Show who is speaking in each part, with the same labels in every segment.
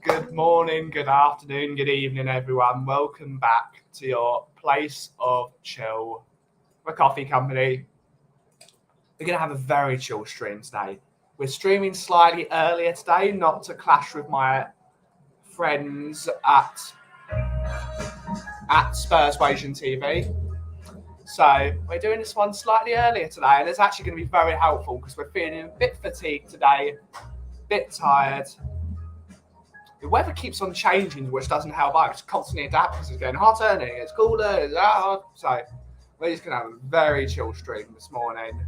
Speaker 1: Good morning, good afternoon, good evening, everyone. Welcome back to your place of chill, the coffee company. We're going to have a very chill stream today. We're streaming slightly earlier today, not to clash with my friends at Spurs Waging TV. So we're doing this one slightly earlier today, and it's actually going to be very helpful because we're feeling a bit fatigued today, a bit tired. The weather keeps on changing, which doesn't help out. It's constantly adapting. It's getting hotter, and it's cooler. It's hot. So we're just going to have a very chill stream this morning,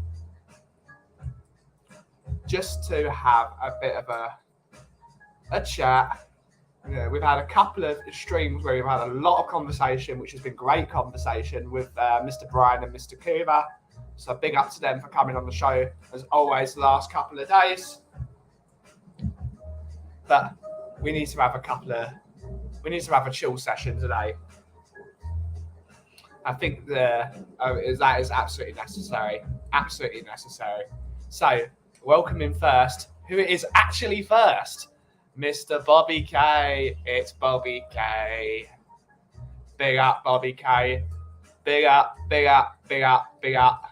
Speaker 1: just to have a bit of a chat. Yeah, we've had a couple of streams where we've had a lot of conversation, which has been great conversation with Mr. Brian and Mr. Cuba. So big up to them for coming on the show, as always, the last couple of days. But we need to have a chill session today. I think that is absolutely necessary. Absolutely necessary. So, welcoming first, who is actually first? Mr. Bobby K. It's Bobby K. Big up, Bobby K. Big up, big up, big up, big up.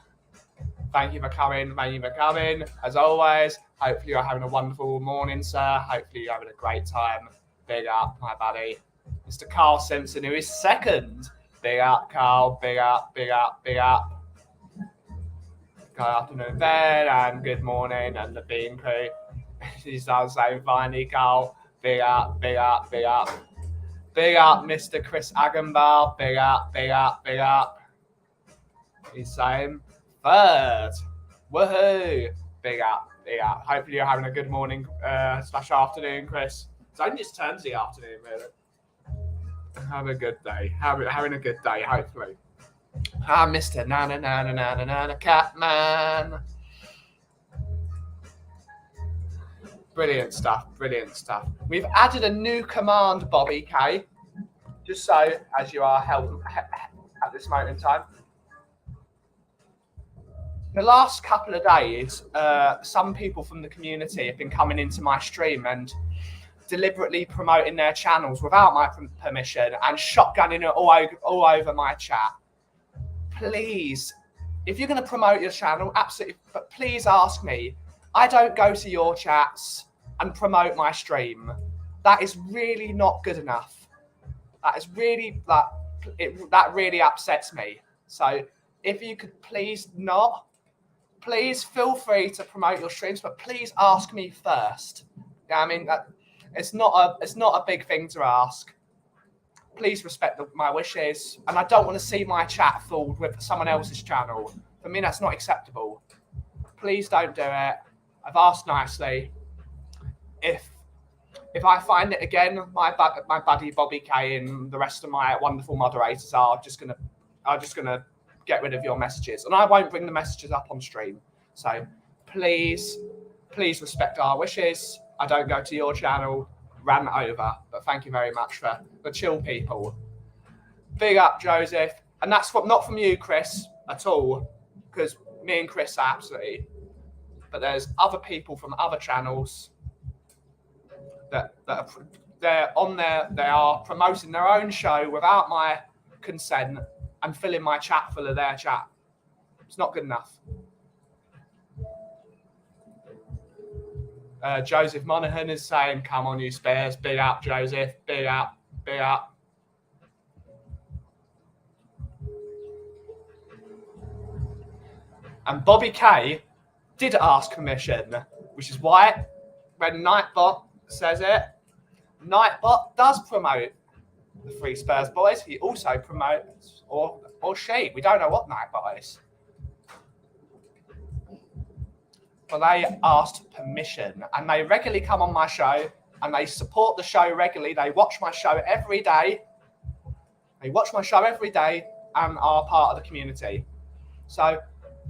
Speaker 1: Thank you for coming. Thank you for coming. As always, hopefully you're having a wonderful morning, sir. Hopefully you're having a great time. Big up, my buddy. Mr. Carl Simpson, who is second. Big up, Carl. Big up, big up, big up. Good afternoon, Ben, and good morning, and the Bean crew. He's done saying finally, Carl. Big up, big up, big up. Big up, Mr. Chris Agenbar. Big up, big up, big up. He's saying third. Woohoo. Big up, big up. Hopefully you're having a good morning / afternoon, Chris. It's only just turned to the afternoon, really. Have a good day. Having a good day, hopefully. Mr. Nana Catman. Brilliant stuff, brilliant stuff. We've added a new command, Bobby K, just so as you are helping at this moment in time. The last couple of days, some people from the community have been coming into my stream and deliberately promoting their channels without my permission and shotgunning it all over my chat. Please, if you're going to promote your channel, absolutely, but please ask me. I don't go to your chats and promote my stream. That is really not good enough. That is really that really upsets me. So if you could please feel free to promote your streams, but please ask me first. I mean, it's not a big thing to ask. Please respect my wishes, and I don't want to see my chat filled with someone else's channel. For me, that's not acceptable. Please don't do it. I've asked nicely. If I find it again, my buddy Bobby K and the rest of my wonderful moderators are just gonna get rid of your messages, and I won't bring the messages up on stream. So please respect our wishes. I don't go to your channel. Ran over, but thank you very much for the chill people. Big up, Joseph, and that's not from you, Chris, at all, because me and Chris are absolutely. But there's other people from other channels that they're on there. They are promoting their own show without my consent and filling my chat full of their chat. It's not good enough. Joseph Monaghan is saying, come on, you spares. Big up, Joseph. Big up, big up. And Bobby K did ask permission, which is why when Nightbot says it, Nightbot does promote the Free Spurs Boys. He also promotes, or she, we don't know what Nightbot is. But they asked permission, and they regularly come on my show, and they support the show regularly. They watch my show every day. And are part of the community. So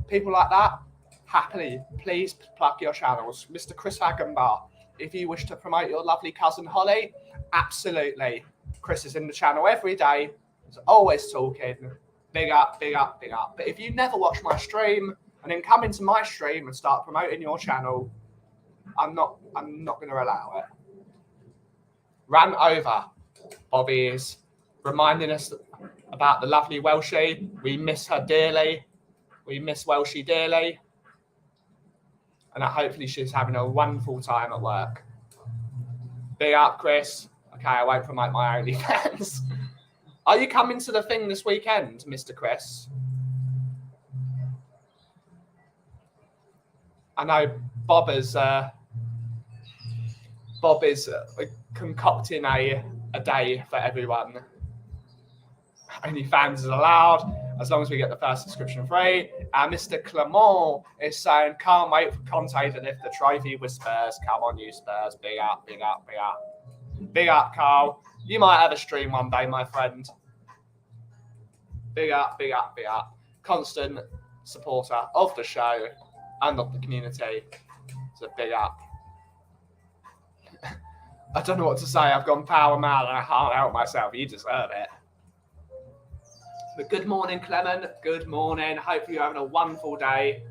Speaker 1: people like that, happily, please plug your channels. Mr. Chris Agenbar, if you wish to promote your lovely cousin Holly, absolutely. Chris is in the channel every day. He's always talking. Big up, big up, big up. But if you never watch my stream, and then come into my stream and start promoting your channel, I'm not going to allow it. ran over. Bobby is reminding us about the lovely Welshie. We miss her dearly. We miss Welshie dearly. And hopefully she's having a wonderful time at work. Big up, Chris. Okay, I won't promote my OnlyFans. Are you coming to the thing this weekend, Mr. Chris? I know Bob is concocting a day for everyone. OnlyFans is allowed as long as we get the first subscription free. And Mr. Clement is saying, can't wait for Conte to lift the trophy with Spurs. Come on, you Spurs. Big up, big up, big up. Big up, Carl. You might have a stream one day, my friend. Big up, big up, big up. Constant supporter of the show and of the community. So big up. I don't know what to say. I've gone power mad and I can't help myself. You deserve it. But good morning, Clement. Good morning. Hopefully you're having a wonderful day.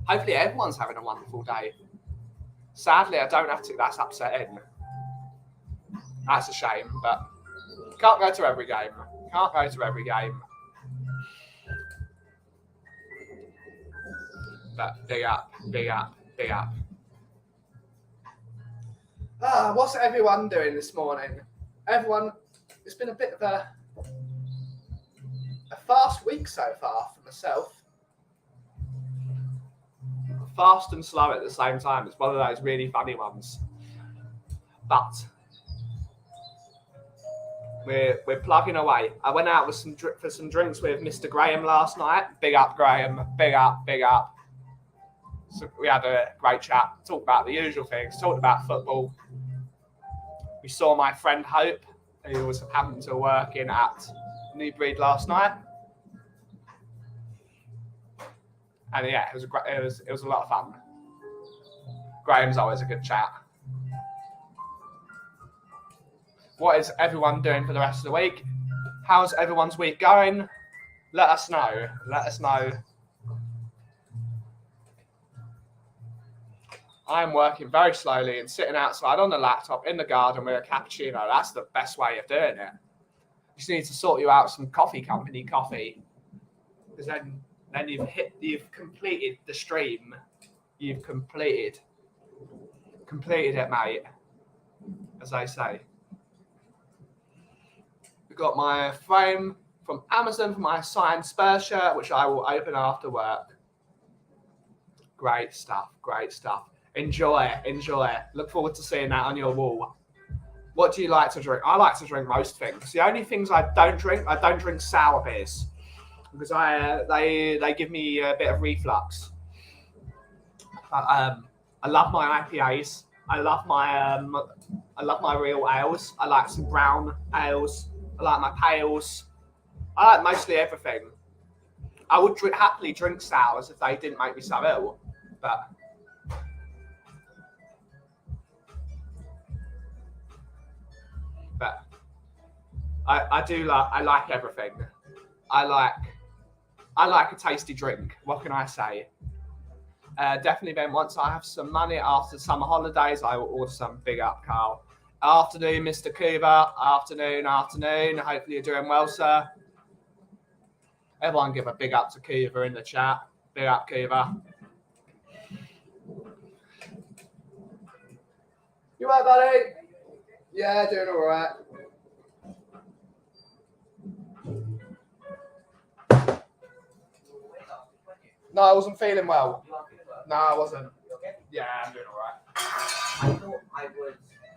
Speaker 1: Hopefully everyone's having a wonderful day. Sadly, I don't have to. That's upsetting. That's a shame, but can't go to every game. Can't go to every game. But big up, big up, big up. What's everyone doing this morning? Everyone, it's been a bit of a fast week so far for myself. Fast and slow at the same time. It's one of those really funny ones. But we're plugging away. I went out with for some drinks with Mr. Graham last night. Big up, Graham. Big up, big up. So we had a great chat. Talked about the usual things. Talked about football. We saw my friend Hope, who was happened to work in at New Breed last night. And yeah, it was a lot of fun. Graham's always a good chat. What is everyone doing for the rest of the week? How's everyone's week going? Let us know. Let us know. I'm working very slowly and sitting outside on the laptop in the garden with a cappuccino. That's the best way of doing it. You just need to sort you out some coffee company coffee. Because then you've completed the stream. You've completed it, mate. As I say. We've got my frame from Amazon for my signed Spurs shirt, which I will open after work. Great stuff, great stuff. Enjoy. Look forward to seeing that on your wall. What do you like to drink? I like to drink most things. The only things I don't drink sour beers because they give me a bit of reflux. I love my IPAs. I love my real ales. I like some brown ales. I like my pales. I like mostly everything. I would happily drink sours if they didn't make me so ill, but I like everything. I like a tasty drink. What can I say? Definitely then once I have some money after summer holidays, I will order some. Big up, Carl. Afternoon, Mr. Cuba. Afternoon. Hopefully you're doing well, sir. Everyone give a big up to Cuba in the chat. Big up, Cuba. You all right, buddy? Yeah, doing all right. No, I wasn't feeling well. No, I wasn't. Yeah, I'm doing all right.
Speaker 2: I thought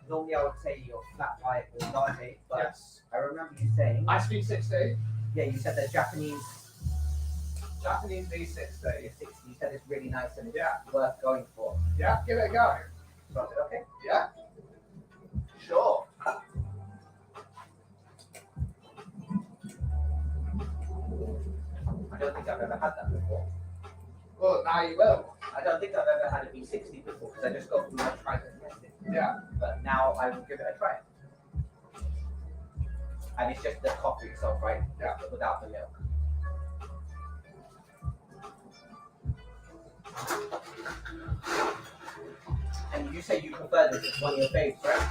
Speaker 2: normally I would say you're flat white or latte, but yes. I remember you saying...
Speaker 1: I speak 60.
Speaker 2: Yeah, you said that Japanese
Speaker 1: V60.
Speaker 2: You said it's really nice and it's worth going for.
Speaker 1: Yeah, give it a go.
Speaker 2: Okay.
Speaker 1: Yeah. Sure.
Speaker 2: I don't think I've ever had that before.
Speaker 1: Well, now you will.
Speaker 2: I don't think I've ever had a V60 before because I just got through my tried and tested.
Speaker 1: Yeah.
Speaker 2: But now I will give it a try. And it's just the coffee itself, right?
Speaker 1: Yeah.
Speaker 2: Without the milk. And you say you prefer this as one of your faves, right?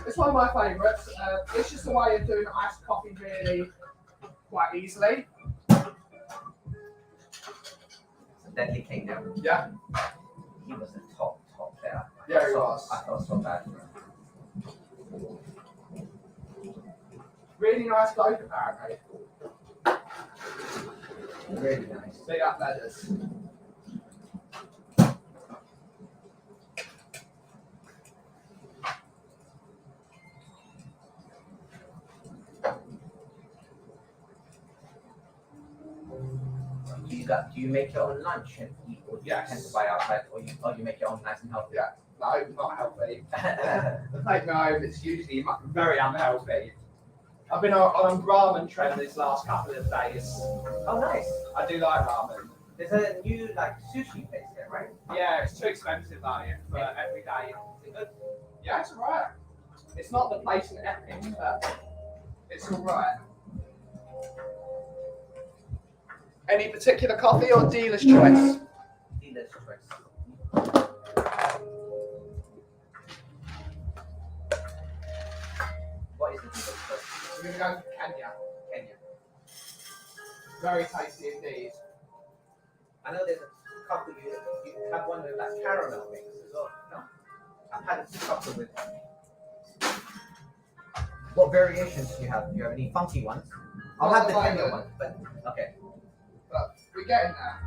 Speaker 1: It's one of my favourites. It's just a way of doing iced coffee really quite easily.
Speaker 2: It's a deadly king now.
Speaker 1: Yeah.
Speaker 2: He was the top player.
Speaker 1: Yeah, he was.
Speaker 2: I felt so bad for him.
Speaker 1: Really nice bloke apparently.
Speaker 2: Really nice.
Speaker 1: Big up leathers.
Speaker 2: Do you make your own lunch and eat, or do you tend to buy outside, or you make your own nice and healthy?
Speaker 1: Yeah, no, not healthy. The plate home is usually very unhealthy. I've been on a ramen trend these last couple of days.
Speaker 2: Oh, nice.
Speaker 1: I do like ramen.
Speaker 2: There's a new sushi place there, right?
Speaker 1: Yeah, it's too expensive though for every day.
Speaker 2: Is it good?
Speaker 1: Yeah, it's alright. It's not the place in Epic, but it's alright. Any particular coffee or dealer's choice?
Speaker 2: Dealer's choice. What is the dealer's choice?
Speaker 1: We're going to go for Kenya. Very tasty indeed.
Speaker 2: I know there's a couple you have one with that caramel mix as well. No, I've had a couple with. What variations do you have? Do you have any funky ones? I'll have the Kenya one, but okay.
Speaker 1: But we're getting there.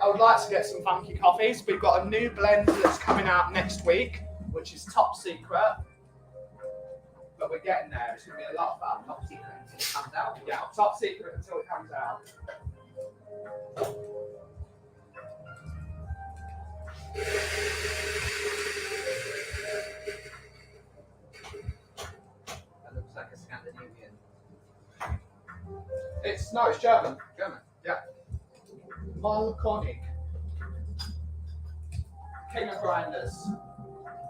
Speaker 1: I would like to get some funky coffees. We've got a new blend that's coming out next week, which is top secret. But we're getting there. It's going to be a lot of fun.
Speaker 2: Top secret until it comes out.
Speaker 1: Yeah, top secret until it comes out.
Speaker 2: That looks like a Scandinavian.
Speaker 1: It's German.
Speaker 2: German.
Speaker 1: Yeah. Malkonig. King of grinders.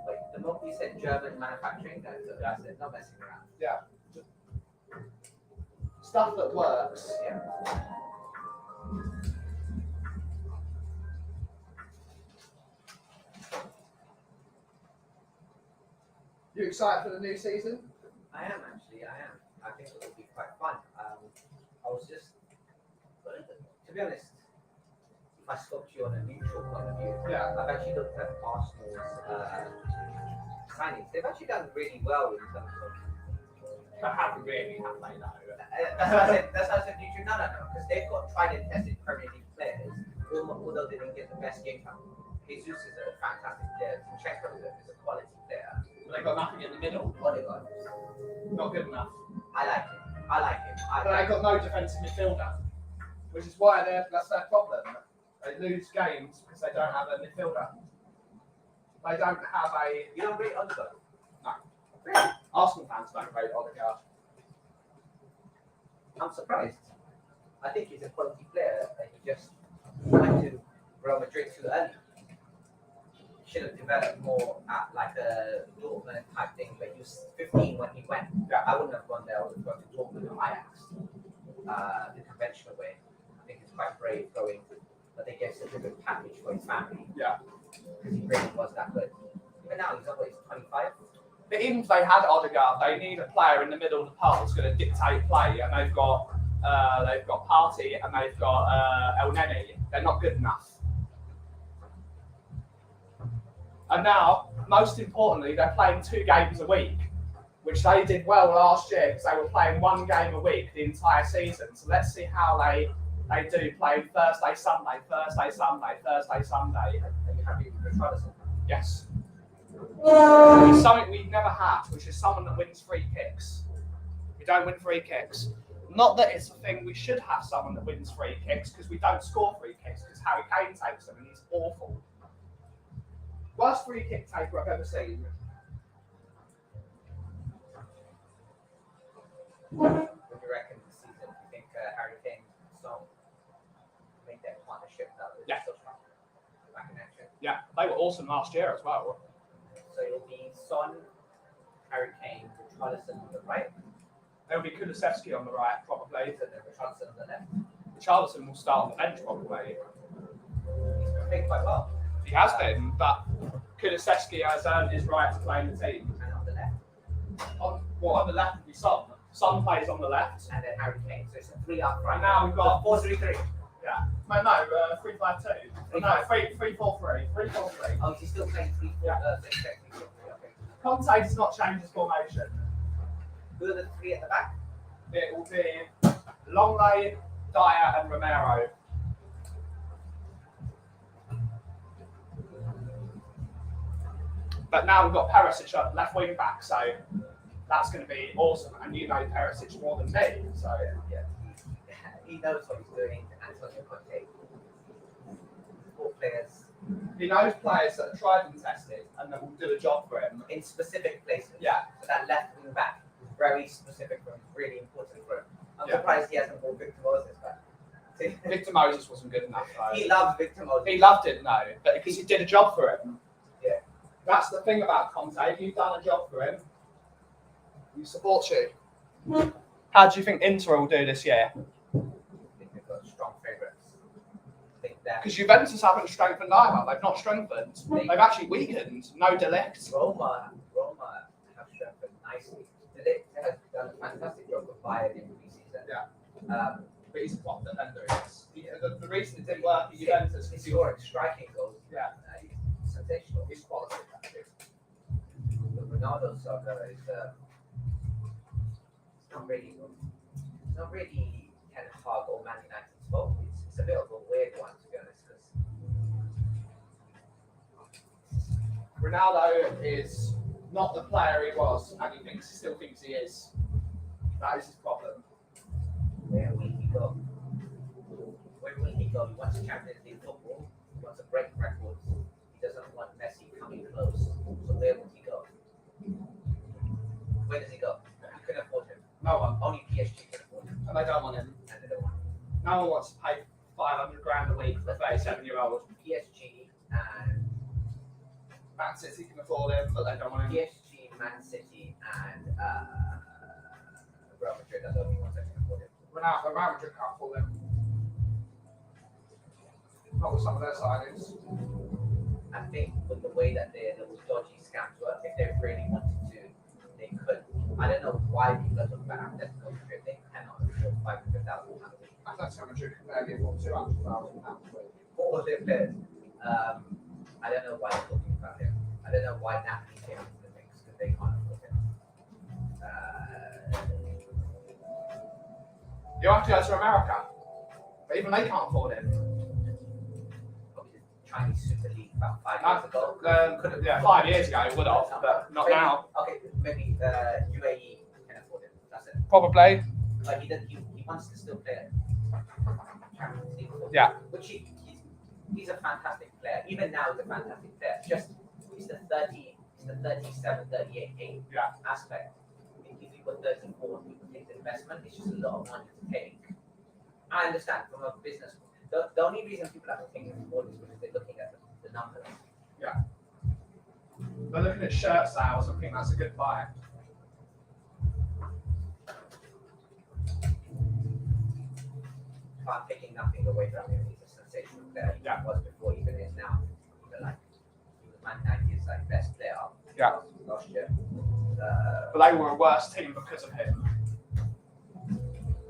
Speaker 2: Wait, the moment you said German manufacturing, that's it. Not messing around.
Speaker 1: Yeah. Stuff that works.
Speaker 2: Yeah.
Speaker 1: You excited for the new season?
Speaker 2: I am actually. I think it will be quite fun. I was just, to be honest, if I spoke to you on a neutral point of view,
Speaker 1: Yeah.
Speaker 2: I've actually looked at Arsenal's signings. They've actually done really well in terms of.
Speaker 1: But haven't really, have they, though?
Speaker 2: That's why I said neutral. No, because they've got tried and tested Premier League players, although they didn't get the best game time. Jesus is a fantastic player. Zinchenko is a quality player.
Speaker 1: But they got nothing in the middle.
Speaker 2: Odegaard,
Speaker 1: Not good enough.
Speaker 2: I like him.
Speaker 1: But they got no defensive midfielder, which is why that's their problem. They lose games because they don't have a midfielder. They don't have a.
Speaker 2: You don't rate Odegaard?
Speaker 1: No. Really? Arsenal fans don't rate Odegaard.
Speaker 2: I'm surprised. I think he's a quality player, and he just went to Real Madrid too early. He should have developed more at like a Dortmund type thing, but he was 15 when he went.
Speaker 1: Yeah.
Speaker 2: I wouldn't have gone there. I would have gone to Dortmund or Ajax, the conventional way. I think it's quite brave going, but they gave such a good package for his family.
Speaker 1: Yeah.
Speaker 2: Because he really was that good. Even now, he's 25.
Speaker 1: But even if they had Odegaard, they need a player in the middle of the park who's going to dictate play, and they've got Partey and they've got El Neni. They're not good enough. And now, most importantly, they're playing 2 games a week, which they did well last year because they were playing 1 game a week the entire season. So let's see how they do playing Thursday, Sunday, Thursday, Sunday, Thursday, Sunday.
Speaker 2: Are you happy with Richarlison?
Speaker 1: Yes. It's something we've never had, which is someone that wins free kicks. We don't win free kicks. Not that it's a thing we should have someone that wins free kicks, because we don't score free kicks, because Harry Kane takes them and he's awful. Worst free kick taker I've ever seen.
Speaker 2: What do you reckon this season? Do you think Harry Kane and Son made that partnership that was
Speaker 1: Yeah.
Speaker 2: so strong back in action?
Speaker 1: Yeah, they were awesome last year as well.
Speaker 2: So it'll be Son, Harry Kane, Richarlison on the right,
Speaker 1: There'll be Kulusevski on the right, probably.
Speaker 2: and then Richarlison on the left.
Speaker 1: Richarlison will start on the bench, probably.
Speaker 2: He's played quite well.
Speaker 1: He has been, but Kulusevski has earned his right to play in the team.
Speaker 2: And on the left,
Speaker 1: On the left would be Son. Son plays on the left.
Speaker 2: And then Harry Kane. So it's a 3 up front.
Speaker 1: And now we've got
Speaker 2: 4-3-3.
Speaker 1: Yeah. No, 3-5-2. No, 3-4-3. 3-4-3.
Speaker 2: Oh, he's still playing 3-4.
Speaker 1: Yeah.
Speaker 2: 6-3. Okay.
Speaker 1: Conte does not change his formation.
Speaker 2: Who are the 3 at the back?
Speaker 1: It will be Longley, Dyer, and Romero. But now we've got Perisic up left wing back, so that's going to be awesome. And you know Perisic more than me, so
Speaker 2: Yeah. He knows what he's doing. Antonio Conte. 4 players
Speaker 1: he knows players that are tried and tested and that will do a job for him.
Speaker 2: in specific places.
Speaker 1: Yeah.
Speaker 2: So that left wing back is very specific for him, really important for him. I'm
Speaker 1: Yeah.
Speaker 2: surprised he hasn't brought Victor Moses back.
Speaker 1: Victor Moses wasn't good enough, though.
Speaker 2: He loves Victor Moses.
Speaker 1: He loved it, no, but because he did a job for him.
Speaker 2: Yeah.
Speaker 1: That's the thing about Conte. If you've done a job for him, he supports you. How do you think Inter will do this year?
Speaker 2: I think they've got strong favourites. I think that
Speaker 1: Because Juventus haven't strengthened either. They've not strengthened. They've actually weakened. No Delict.
Speaker 2: Roma have strengthened nicely. They have done a fantastic job with Bayern in pre-season.
Speaker 1: Yeah. But he's a top defender. The reason it didn't work at Juventus
Speaker 2: He's
Speaker 1: is he
Speaker 2: scoring striking goals.
Speaker 1: Yeah.
Speaker 2: He's sensational.
Speaker 1: He's quality.
Speaker 2: The Ronaldo saga is it's not really Ten Hag or Man United's fault. It's a bit of a weird one, to be honest, because
Speaker 1: Ronaldo is not the player he was, and he still thinks he is. That is his problem.
Speaker 2: where will he go? Where will he go? He wants Champions League football. He wants to break records. He doesn't want Messi coming close. So where will he go? Where does he go? You can afford him.
Speaker 1: No one.
Speaker 2: Only PSG can afford him.
Speaker 1: And they don't want him.
Speaker 2: And they don't want him.
Speaker 1: No one wants to pay 500 grand a week for a 37-year-old.
Speaker 2: PSG and
Speaker 1: Man City can afford him, but they don't want him.
Speaker 2: PSG, Man City, and Real Madrid are the only ones that can afford him.
Speaker 1: Real Madrid can't afford him. Not with some of their signings.
Speaker 2: I think with the way that their little dodgy scams work, if they really wanted to, they could. I don't know why people are talking about Atletico Madrid. They cannot afford £500,000 a week
Speaker 1: Atletico Madrid can barely afford £200,000 a week.
Speaker 2: for all their players. I don't know why they're talking about him. I don't know why Napoli came into the mix because they can't afford him.
Speaker 1: You have to go to America. But even they can't afford him.
Speaker 2: Probably the Chinese Super League about 5 years ago. Could've-
Speaker 1: 5 years ago it would have, but not
Speaker 2: maybe,
Speaker 1: now.
Speaker 2: Okay, maybe UAE can afford him. That's it.
Speaker 1: Probably.
Speaker 2: But he wants to still play it. Champions League football.
Speaker 1: Yeah.
Speaker 2: Which he's a fantastic player. Even now he's a fantastic player. Just he's the 37, 38 age
Speaker 1: Yeah.
Speaker 2: aspect. If you got 34 and people take the investment, it's just a lot of money to take. I understand from a business. The only reason people are thinking about is because they're looking at the numbers.
Speaker 1: Yeah. But looking at shirt sales, I think that's a good buy.
Speaker 2: But I'm taking nothing away from him. He's a sensational player. He
Speaker 1: Yeah.
Speaker 2: was before, even is now. But like, he was Man United's like best player.
Speaker 1: Yeah.
Speaker 2: Last year.
Speaker 1: But they were a worse team because of him.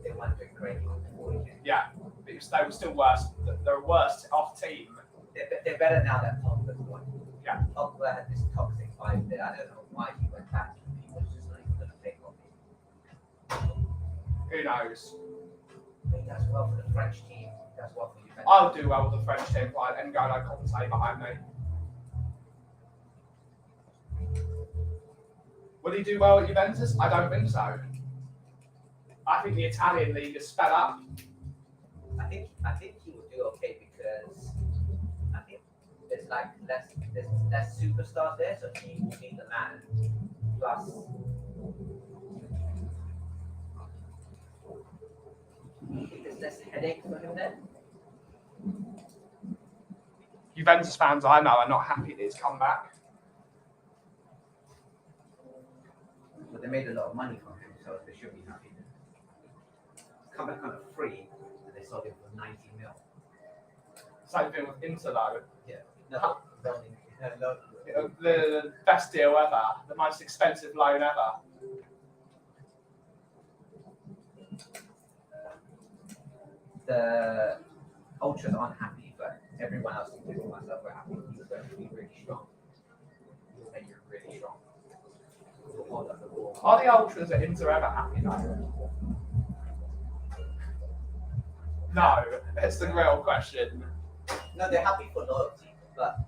Speaker 2: They weren't doing great even before he came.
Speaker 1: Yeah. Because they were still worse. They're a worse off team.
Speaker 2: They're better now than Pogba's one.
Speaker 1: Yeah.
Speaker 2: Pogba had this toxic vibe there. I don't know why he went back. He was just not even going to take on him.
Speaker 1: Who knows?
Speaker 2: He does well for the French team. He does well for Juventus.
Speaker 1: I'll do well with the French team if I had N'Golo Conte behind me. Will he do well at Juventus? I don't think so. I think the Italian league is sped up.
Speaker 2: I think he will do okay because I think there's less superstars there, so he will be the man. Plus, I think there's less headache for him then.
Speaker 1: Juventus fans I know are not happy that he's come back.
Speaker 2: But they made a lot of money from him, so they should be happy. He's come back on a free, and they sold him for 90 mil.
Speaker 1: Same thing with Inter though.
Speaker 2: Yeah. No,
Speaker 1: The best deal ever, the most expensive loan ever.
Speaker 2: the ultras aren't happy, but everyone else, including myself, we're happy. He's going to be really strong. And you're really strong. You'll hold up the ball.
Speaker 1: Are the ultras at Inter ever happy though? No, it's the real question.
Speaker 2: No, they're happy for loyalty, but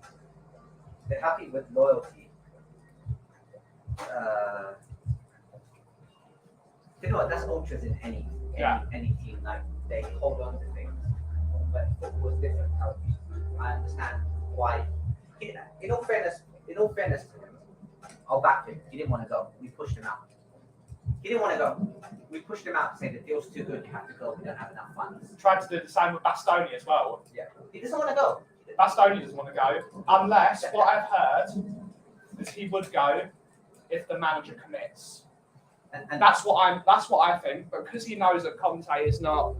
Speaker 2: they're happy with loyalty. You know what? That's ultras in any team. Like they hold on to things, but football is different. I understand why. In all fairness to him, I'll back him. He didn't want to go. We pushed him out. He didn't want to go. We pushed him out, saying the deal's too good. You have to go. We don't have enough funds.
Speaker 1: Tried to do the same with Bastoni as well.
Speaker 2: Yeah, he doesn't want to go.
Speaker 1: Bastoni doesn't want to go, unless what I've heard is he would go if the manager commits. And that's what I think. But because he knows that Conte is not.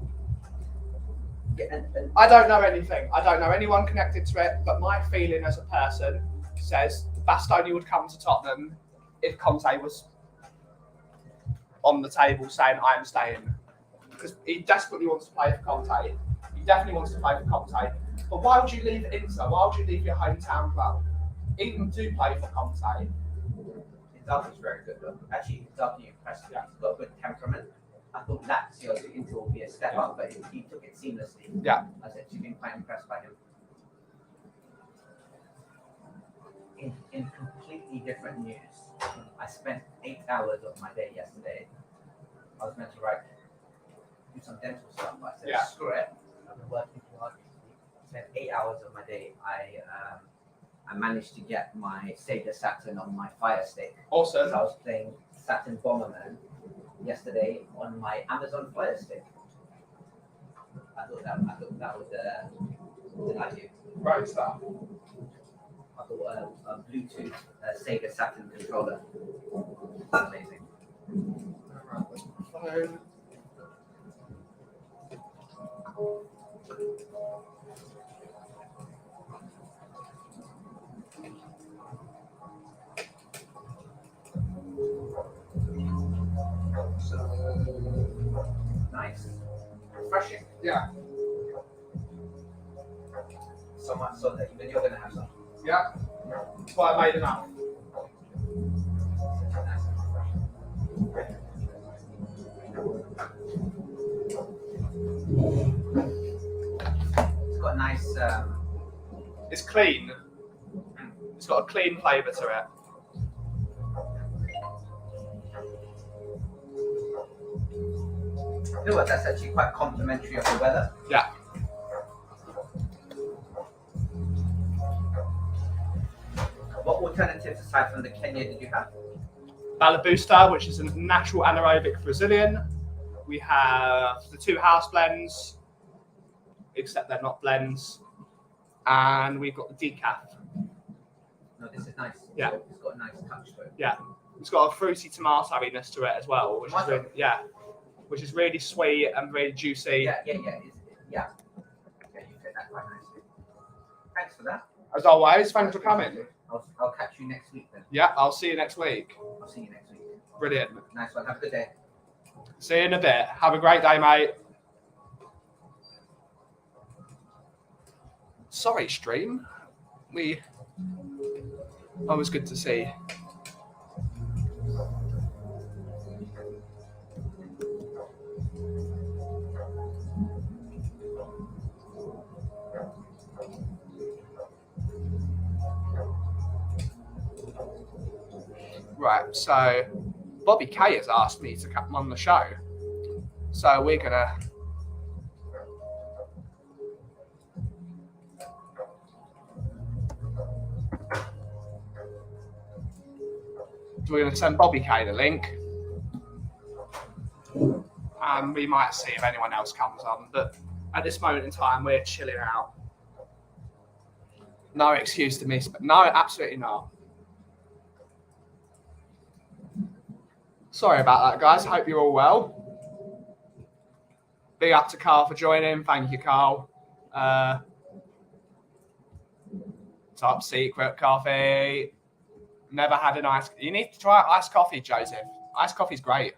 Speaker 2: Yeah,
Speaker 1: I don't know anything. I don't know anyone connected to it. But my feeling as a person says Bastoni would come to Tottenham if Conte was on the table saying I am staying, because he desperately wants to play for Conte. He definitely wants to play for Conte. But why would you leave Inter? Why would you leave your hometown club? Even do play for Conte.
Speaker 2: Inzaghi's very good though. Actually, Inzaghi impressed me. He's got a good temperament. I thought Lazio to Inter will be a step up, but he took it seamlessly.
Speaker 1: Yeah.
Speaker 2: I was actually been quite impressed by him. In completely different news, I spent 8 hours of my day yesterday. I was meant to do some dental stuff, but I said, screw it. I've been working too hard recently. Spent 8 hours of my day. I managed to get my Sega Saturn on my Fire Stick.
Speaker 1: Awesome.
Speaker 2: So I was playing Saturn Bomberman yesterday on my Amazon Fire Stick. I thought that was an idea.
Speaker 1: Great stuff.
Speaker 2: I thought a Bluetooth Sega Saturn controller. Amazing.
Speaker 1: Phone.
Speaker 2: Nice. Refreshing.
Speaker 1: Yeah.
Speaker 2: So much so that even you're going to have some.
Speaker 1: Yeah. That's why I made enough.
Speaker 2: Nice and refreshing. It's got a nice.
Speaker 1: It's clean. It's got a clean flavour to it.
Speaker 2: You know what? That's actually quite complimentary of the weather.
Speaker 1: Yeah.
Speaker 2: What alternatives aside from the Kenya did you have?
Speaker 1: Balabusta, which is a natural anaerobic Brazilian. We have the 2 house blends, except they're not blends. And we've got the decaf.
Speaker 2: No, this is nice.
Speaker 1: Yeah.
Speaker 2: It's got a nice touch to it.
Speaker 1: Yeah. It's got a fruity tomato-iness to it as well, which is really, which is really sweet and really juicy.
Speaker 2: Yeah. Yeah, you fit that quite nicely. Thanks for that.
Speaker 1: As always, thanks for coming.
Speaker 2: I'll catch you next week then.
Speaker 1: Yeah, I'll see you next week.
Speaker 2: I'll see you next week.
Speaker 1: Brilliant.
Speaker 2: Nice one. Have a good day.
Speaker 1: See you in a bit. Have a great day, mate. Sorry, stream. Always good to see. Right, so Bobby K has asked me to come on the show. So we're going to send Bobby K the link. And we might see if anyone else comes on. But at this moment in time, we're chilling out. No excuse to miss, but no, absolutely not. Sorry about that, guys. Hope you're all well. Big up to Carl for joining. Thank you, Carl. Top secret coffee. Never had an ice. You need to try iced coffee, Joseph. Iced coffee's great.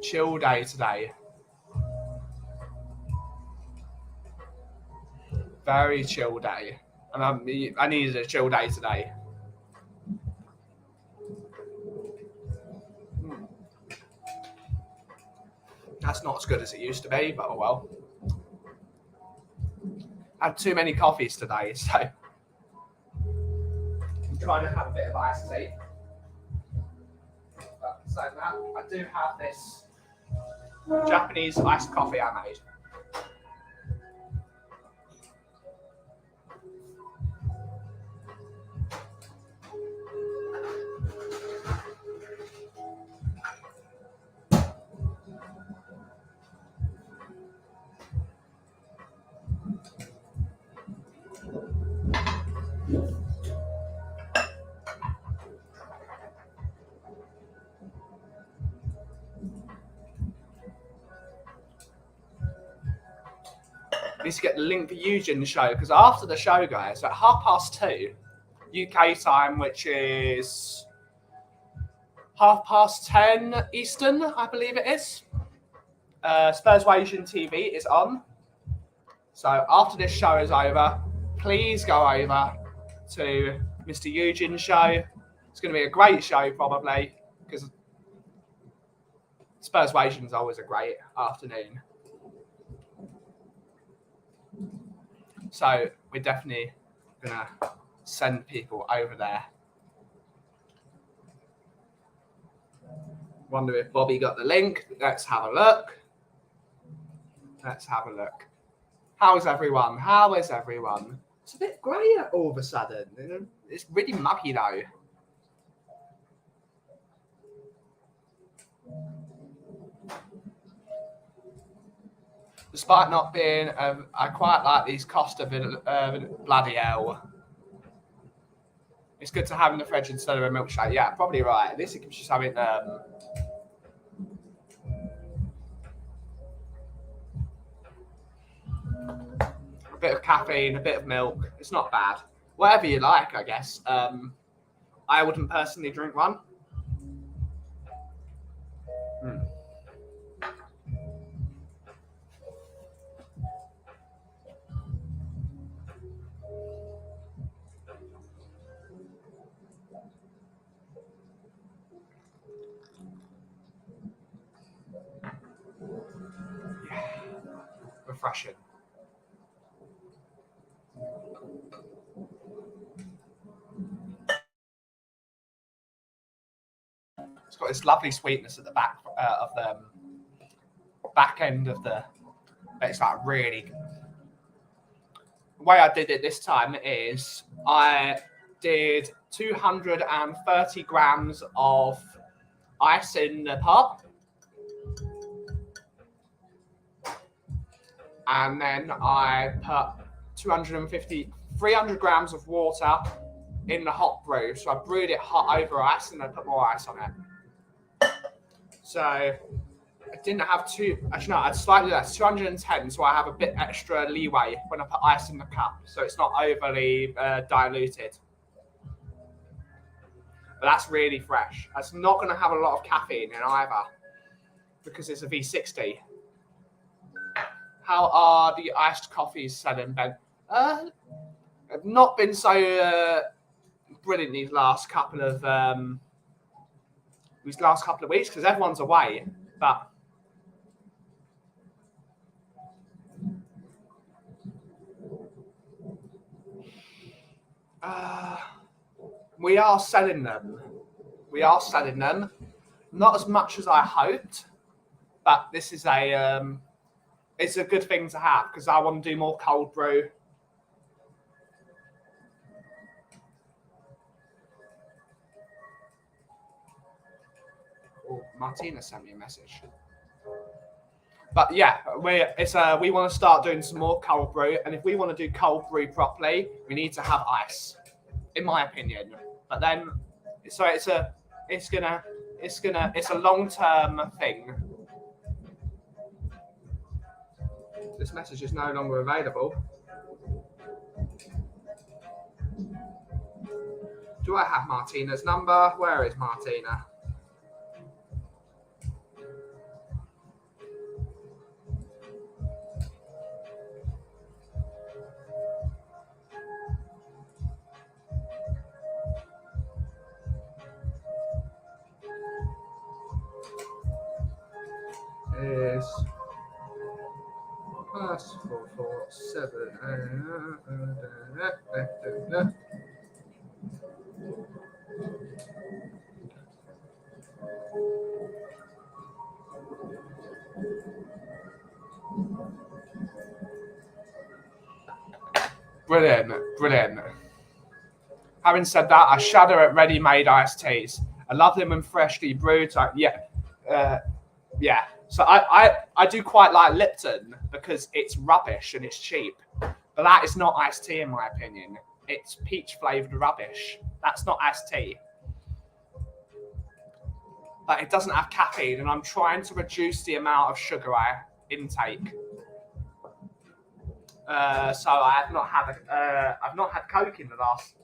Speaker 1: Chill day today. Very chill day. And I needed a chill day today. That's not as good as it used to be, but oh well. I had too many coffees today, so I'm trying to have a bit of iced tea. But so that I do have this Japanese iced coffee I made. Need to get the link for Eugen's show, because after the show, guys, at 2:30 UK time, which is 10:30 Eastern, I believe it is, Spurs Asian TV is on. So after this show is over, please go over to Mr. Eugen's show. It's going to be a great show, probably, because Spurs Asian is always a great afternoon. So we're definitely going to send people over there. Wonder if Bobby got the link. Let's have a look. Let's have a look. How is everyone? How is everyone? It's a bit grey all of a sudden. It's really muggy though. Despite not being, I quite like these Costa bloody hell. It's good to have in the fridge instead of a milkshake. Yeah, probably right. At least it gives you something. A bit of caffeine, a bit of milk. It's not bad. Whatever you like, I guess. I wouldn't personally drink one. Refreshing. It's got this lovely sweetness at the back of the back end of the. But it's like really. The way I did it this time is I did 230 grams of ice in the pot. And then I put 300 grams of water in the hot brew. So I brewed it hot over ice and then put more ice on it. So I didn't have actually no, I'd slightly less, 210. So I have a bit extra leeway when I put ice in the cup. So it's not overly diluted. But that's really fresh. That's not going to have a lot of caffeine in either because it's a V60. How are the iced coffees selling, Ben? Have not been so brilliant these last couple of weeks because everyone's away. But we are selling them. Not as much as I hoped, but this is it's a good thing to have because I want to do more cold brew. Oh, Martina sent me a message. But yeah, we want to start doing some more cold brew, and if we want to do cold brew properly, we need to have ice, in my opinion. But then, so it's a long-term thing. This message is no longer available. Do I have Martina's number? Where is Martina? +447. Brilliant. Having said that, I shudder at ready-made iced teas. I love them when freshly brewed. Yeah. So I do quite like Lipton because it's rubbish and it's cheap. But that is not iced tea in my opinion. It's peach-flavoured rubbish. That's not iced tea. But it doesn't have caffeine, and I'm trying to reduce the amount of sugar I intake. So I've not had Coke in the last.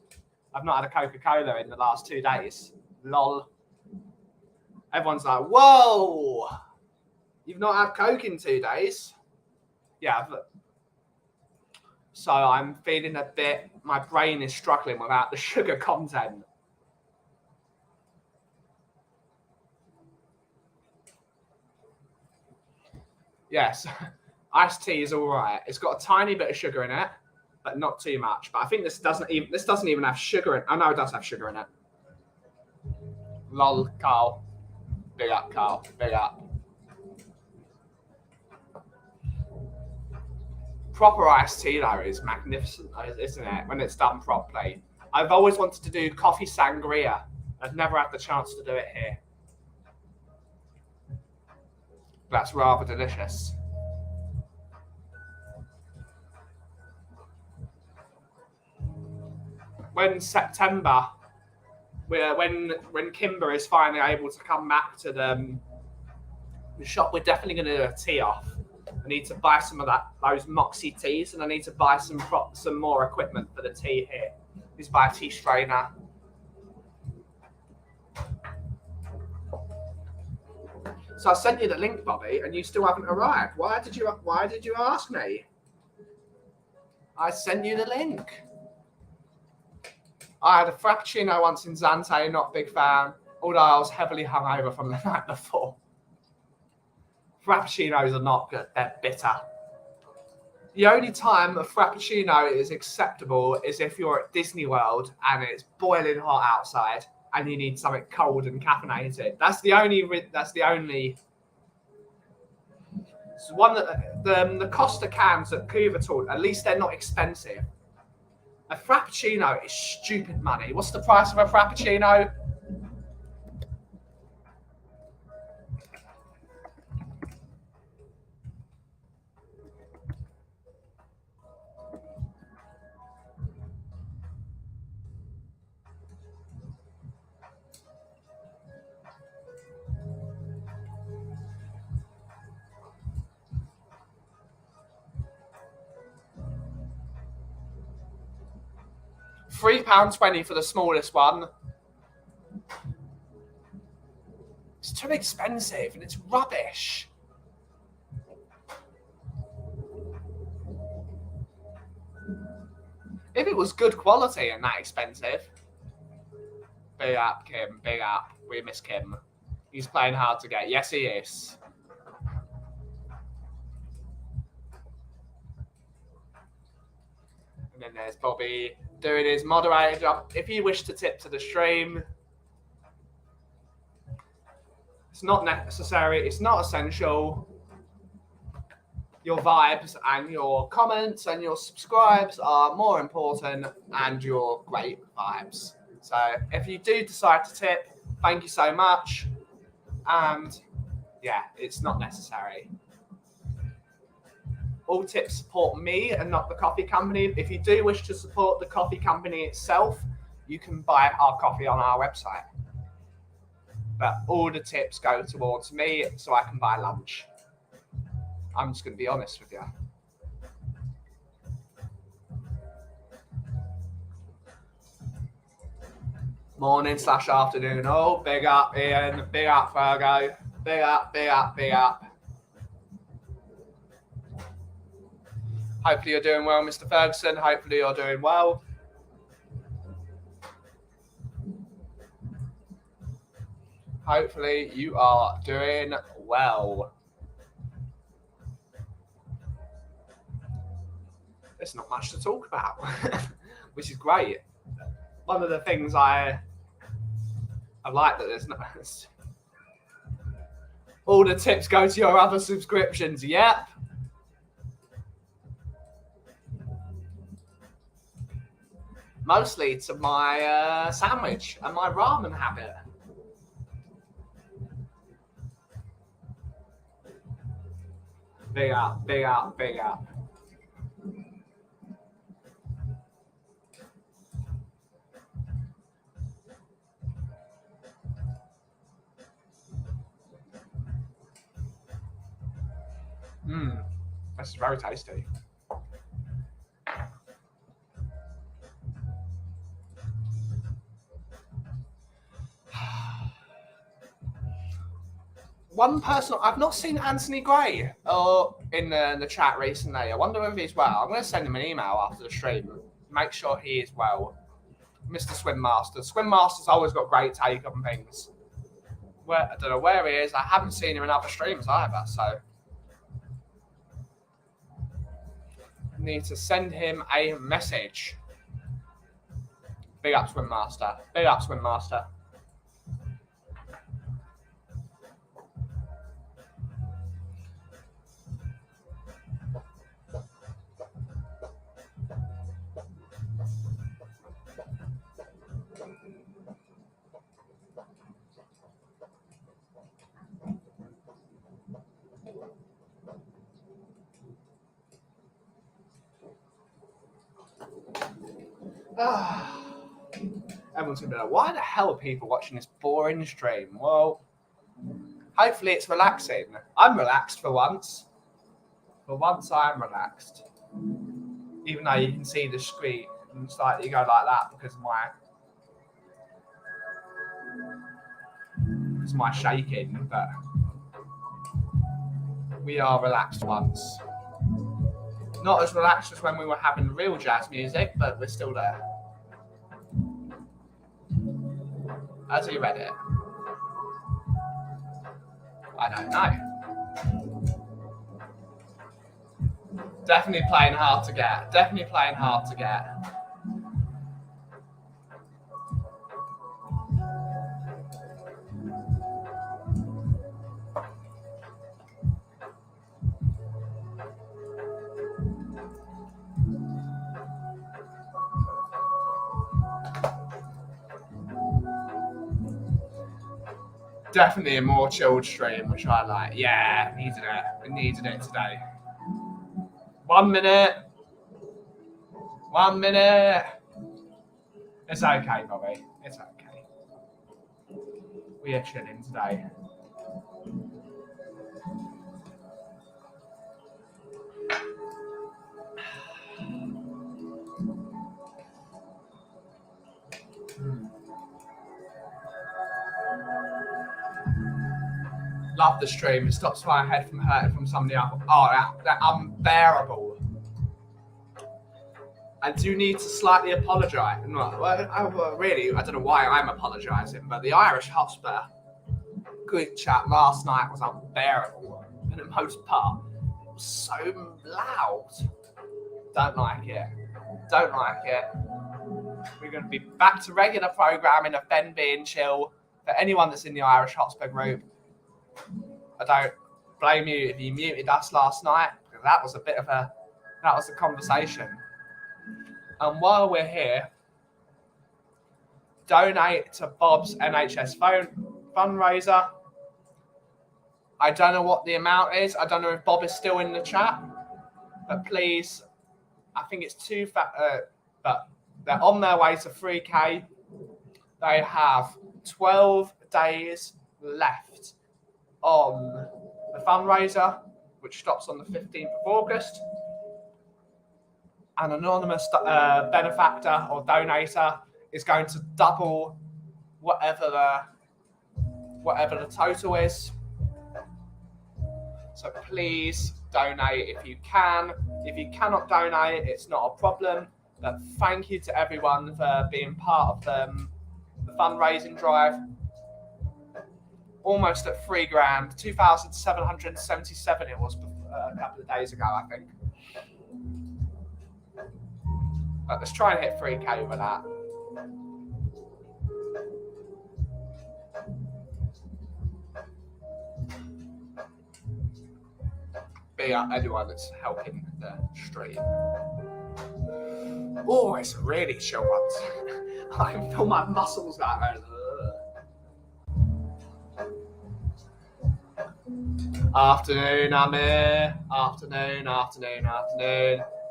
Speaker 1: I've not had a Coca-Cola in the last 2 days. Lol. Everyone's like, "Whoa, you've not had Coke in 2 days?" Yeah. So I'm feeling a bit. My brain is struggling without the sugar content. Yes, iced tea is all right. It's got a tiny bit of sugar in it, but not too much. But I think this doesn't even have sugar in it. Oh no, it does have sugar in it. Lol, Carl. Big up, Carl. Big up. Proper iced tea though is magnificent, isn't it? When it's done properly. I've always wanted to do coffee sangria. I've never had the chance to do it here. That's rather delicious. When September, when Kimber is finally able to come back to the shop, we're definitely going to do a tea off. I need to buy some of those Moxie teas, and I need to buy some more equipment for the tea here. Let's buy a tea strainer. So I sent you the link, Bobby, and you still haven't arrived. Why did you ask me? I sent you the link. I had a Frappuccino once in Zante, not a big fan, although I was heavily hungover from the night before. Frappuccinos are not good, they're bitter. The only time a Frappuccino is acceptable is if you're at Disney World and it's boiling hot outside and you need something cold and caffeinated. That's the only. It's one that the Costa cans at Couvertour, at least they're not expensive. A Frappuccino is stupid money. What's the price of a Frappuccino? £3.20 for the smallest one. It's too expensive and it's rubbish. If it was good quality and that expensive. Big up, Kim. Big up. We miss Kim. He's playing hard to get. Yes, he is. And then there's Bobby doing his moderator job. If you wish to tip to the stream, it's not necessary. It's not essential. Your vibes and your comments and your subscribes are more important, and your great vibes. So if you do decide to tip, thank you so much. And yeah, it's not necessary. All tips support me and not the coffee company. If you do wish to support the coffee company itself, you can buy our coffee on our website. But all the tips go towards me so I can buy lunch. I'm just going to be honest with you. Morning/afternoon. Oh, big up, Ian. Big up, Virgo. Big up, big up, big up. Hopefully you're doing well, Mr. Ferguson. Hopefully you're doing well. Hopefully you are doing well. there's not much to talk about, which is great. One of the things I like that there's not. All the tips go to your other subscriptions. Yep. Mostly to my sandwich and my ramen habit. Big up, big up, big up. This is very tasty. One person, I've not seen Anthony Gray in the chat recently. I wonder if he's well. I'm going to send him an email after the stream. Make sure he is well. Mr. Swim Master. Swim Master's always got great take on things. I don't know where he is. I haven't seen him in other streams either, so need to send him a message. Big up, Swim Master. Big up, Swim Master. Everyone's going to be like, why the hell are people watching this boring stream? Well, hopefully it's relaxing. I'm relaxed for once. For once I'm relaxed. Even though you can see the screen slightly go like that because of my shaking, but we are relaxed once. Not as relaxed as when we were having real jazz music, but we're still there. Has he read it? I don't know. Definitely playing hard to get. Definitely playing hard to get. Definitely a more chilled stream, which I like. Yeah, needed it. We needed it today. 1 minute. 1 minute. It's okay, Bobby. It's okay. We are chilling today. Love the stream. It stops my head from hurting from somebody else. Oh, that unbearable. I do need to slightly apologise. Really, I don't know why I'm apologising, but the Irish Hotspur group chat last night was unbearable for the most part. It was so loud. Don't like it. Don't like it. We're going to be back to regular programming of Ben being chill. For anyone that's in the Irish Hotspur group, I don't blame you if you muted us last night, because that was the conversation. And while we're here, donate to Bob's NHS fundraiser. I don't know what the amount is. I don't know if Bob is still in the chat, but please, I think it's but they're on their way to 3K. They have 12 days left on the fundraiser, which stops on the 15th of August. An anonymous benefactor or donator is going to double whatever the total is. So please donate if you can. If you cannot donate, it's not a problem. But thank you to everyone for being part of the fundraising drive. Almost at $3,000, 2,777 it was a couple of days ago, I think. Let's try and hit 3K with that. Big up anyone that's helping the stream. Oh, it's really chill ones. I can feel my muscles out there. Afternoon, Amir. Afternoon.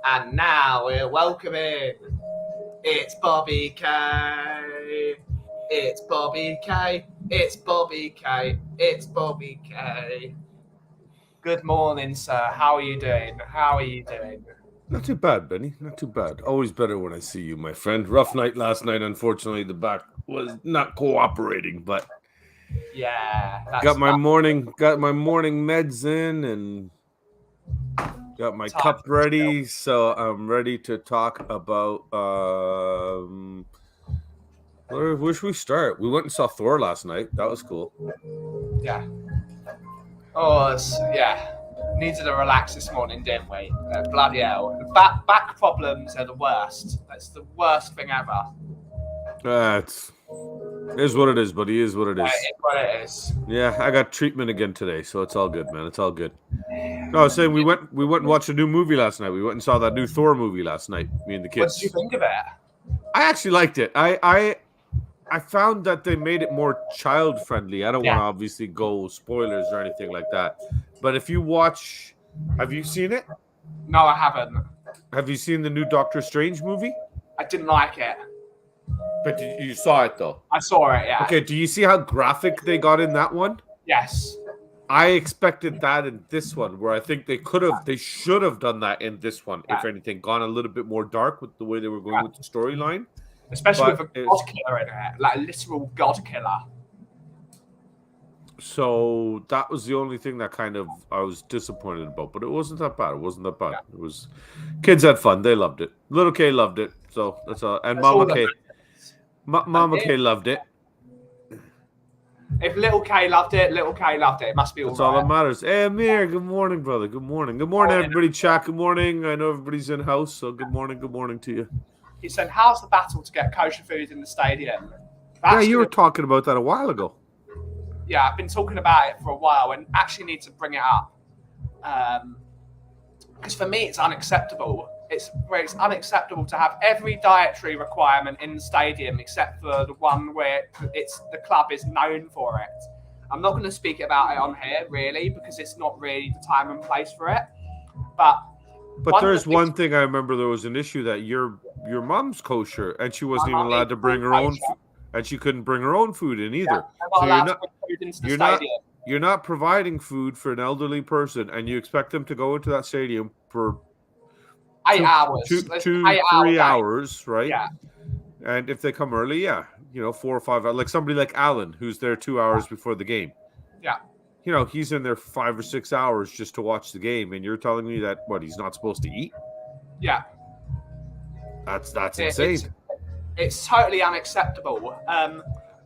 Speaker 1: And now we're welcoming. It's Bobby K. It's Bobby K. It's Bobby K. It's Bobby K. Good morning, sir. How are you doing?
Speaker 3: Not too bad, Benny. Not too bad. Always better when I see you, my friend. Rough night last night. Unfortunately, the back was not cooperating, but
Speaker 1: yeah,
Speaker 3: got my morning meds in and got my cup ready. So I'm ready to talk about. Where should we start? We went and saw Thor last night. That was cool.
Speaker 1: Yeah. Oh, yeah. Needed to relax this morning, didn't we? Bloody hell. Back problems are the worst. That's the worst thing ever.
Speaker 3: It is what it is, buddy. It is what it is.
Speaker 1: It is what it is.
Speaker 3: Yeah, I got treatment again today, so it's all good, man. It's all good. No, I was saying we went and watched a new movie last night. We went and saw that new Thor movie last night, me and the kids.
Speaker 1: What did you think of it?
Speaker 3: I actually liked it. I found that they made it more child friendly. I don't want to obviously go spoilers or anything like that. But if you watch, have you seen it?
Speaker 1: No, I haven't.
Speaker 3: Have you seen the new Doctor Strange movie?
Speaker 1: I didn't like it.
Speaker 3: But you saw it though.
Speaker 1: I saw it, yeah.
Speaker 3: Okay, do you see how graphic they got in that one?
Speaker 1: Yes.
Speaker 3: I expected that in this one, where I think they should have done that in this one, if anything, gone a little bit more dark with the way they were going with the storyline.
Speaker 1: Especially with a god killer in it, like a literal god killer.
Speaker 3: So that was the only thing that kind of I was disappointed about, but it wasn't that bad.
Speaker 1: Yeah.
Speaker 3: It was kids had fun. They loved it. Little K loved it. So that's all. And Mama K, Mama K loved it.
Speaker 1: If Little K loved it, it must be all
Speaker 3: That's
Speaker 1: right.
Speaker 3: all that matters. Hey, Amir, good morning, brother. Good morning, everybody. Chat, good morning. I know everybody's in house, so good morning to you.
Speaker 1: He said, how's the battle to get kosher food in the stadium?
Speaker 3: You were talking about that a while ago.
Speaker 1: Yeah, I've been talking about it for a while and actually need to bring it up. Because for me, it's unacceptable. It's unacceptable to have every dietary requirement in the stadium except for the one where the club is known for it. I'm not going to speak about it on here, really, because it's not really the time and place for it. But
Speaker 3: there's one thing I remember. There was an issue that your mom's kosher and she wasn't even allowed to bring her own food, and she couldn't bring her own food in either. You're not providing food for an elderly person, and you expect them to go into that stadium for
Speaker 1: 8 hours,
Speaker 3: 3 hours, right?
Speaker 1: Yeah.
Speaker 3: And if they come early, 4 or 5 hours, like somebody like Alan, who's there 2 hours before the game.
Speaker 1: Yeah.
Speaker 3: He's in there 5 or 6 hours just to watch the game, and you're telling me that he's not supposed to eat?
Speaker 1: Yeah.
Speaker 3: That's insane.
Speaker 1: It's totally unacceptable.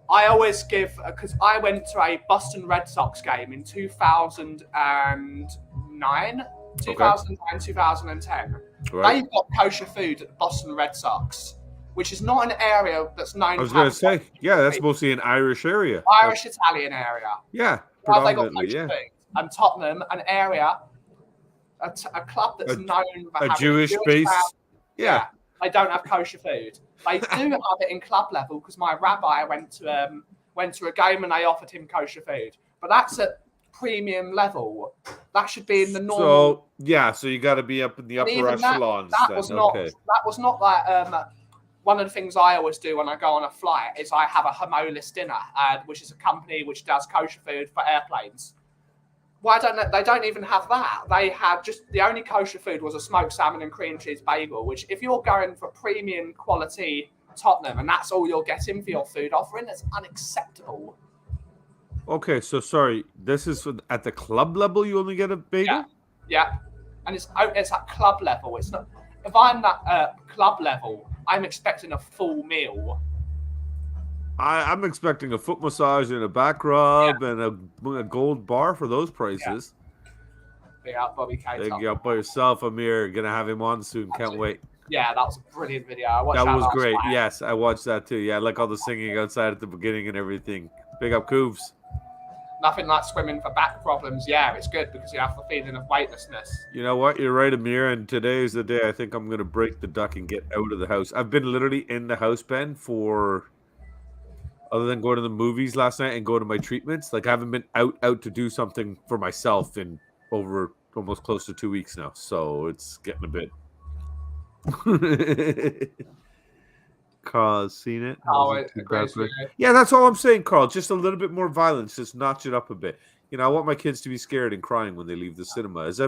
Speaker 1: I always give, because I went to a Boston Red Sox game in 2009, 2010.
Speaker 3: Right.
Speaker 1: They've got kosher food at the Boston Red Sox, which is not an area that's known.
Speaker 3: I was going to say, that's mostly an Irish area.
Speaker 1: Italian area.
Speaker 3: Yeah,
Speaker 1: predominantly, they got kosher food. And Tottenham, an area, a club that's known for having
Speaker 3: Jewish base.
Speaker 1: Yeah, they don't have kosher food. They do have it in club level because my rabbi went to a game and they offered him kosher food. But that's at premium level. That should be in the normal.
Speaker 3: So you got to be up in the upper echelons.
Speaker 1: That was not like one of the things I always do when I go on a flight is I have a homolis dinner, which is a company which does kosher food for airplanes. Why they don't even have that? They had the only kosher food was a smoked salmon and cream cheese bagel, which if you're going for premium quality Tottenham and that's all you're getting for your food offering, it's unacceptable.
Speaker 3: Okay, so sorry, this is at the club level you only get a bagel?
Speaker 1: Yeah. And it's at club level. It's not. If I'm at club level, I'm expecting a full meal.
Speaker 3: I'm expecting a foot massage and a back rub and a gold bar for those prices.
Speaker 1: Big up, Bobby K.
Speaker 3: Big up by yourself, Amir. Gonna have him on soon. Can't wait.
Speaker 1: Yeah, that was a brilliant video. I watched
Speaker 3: That was
Speaker 1: last
Speaker 3: great.
Speaker 1: night.
Speaker 3: Yes, I watched that too. Yeah, I like all the singing outside at the beginning and everything. Big up Coobs.
Speaker 1: Nothing like swimming for back problems. Yeah, it's good because you have the feeling of weightlessness.
Speaker 3: You know what? You're right, Amir. And today is the day I think I'm going to break the duck and get out of the house. I've been literally in the house, Ben, for other than going to the movies last night and going to my treatments. Like I haven't been out to do something for myself in over almost close to 2 weeks now. So it's getting a bit. Carl's seen it. Yeah, that's all I'm saying, Carl. Just a little bit more violence. Just notch it up a bit. You know, I want my kids to be scared and crying when they leave the cinema, as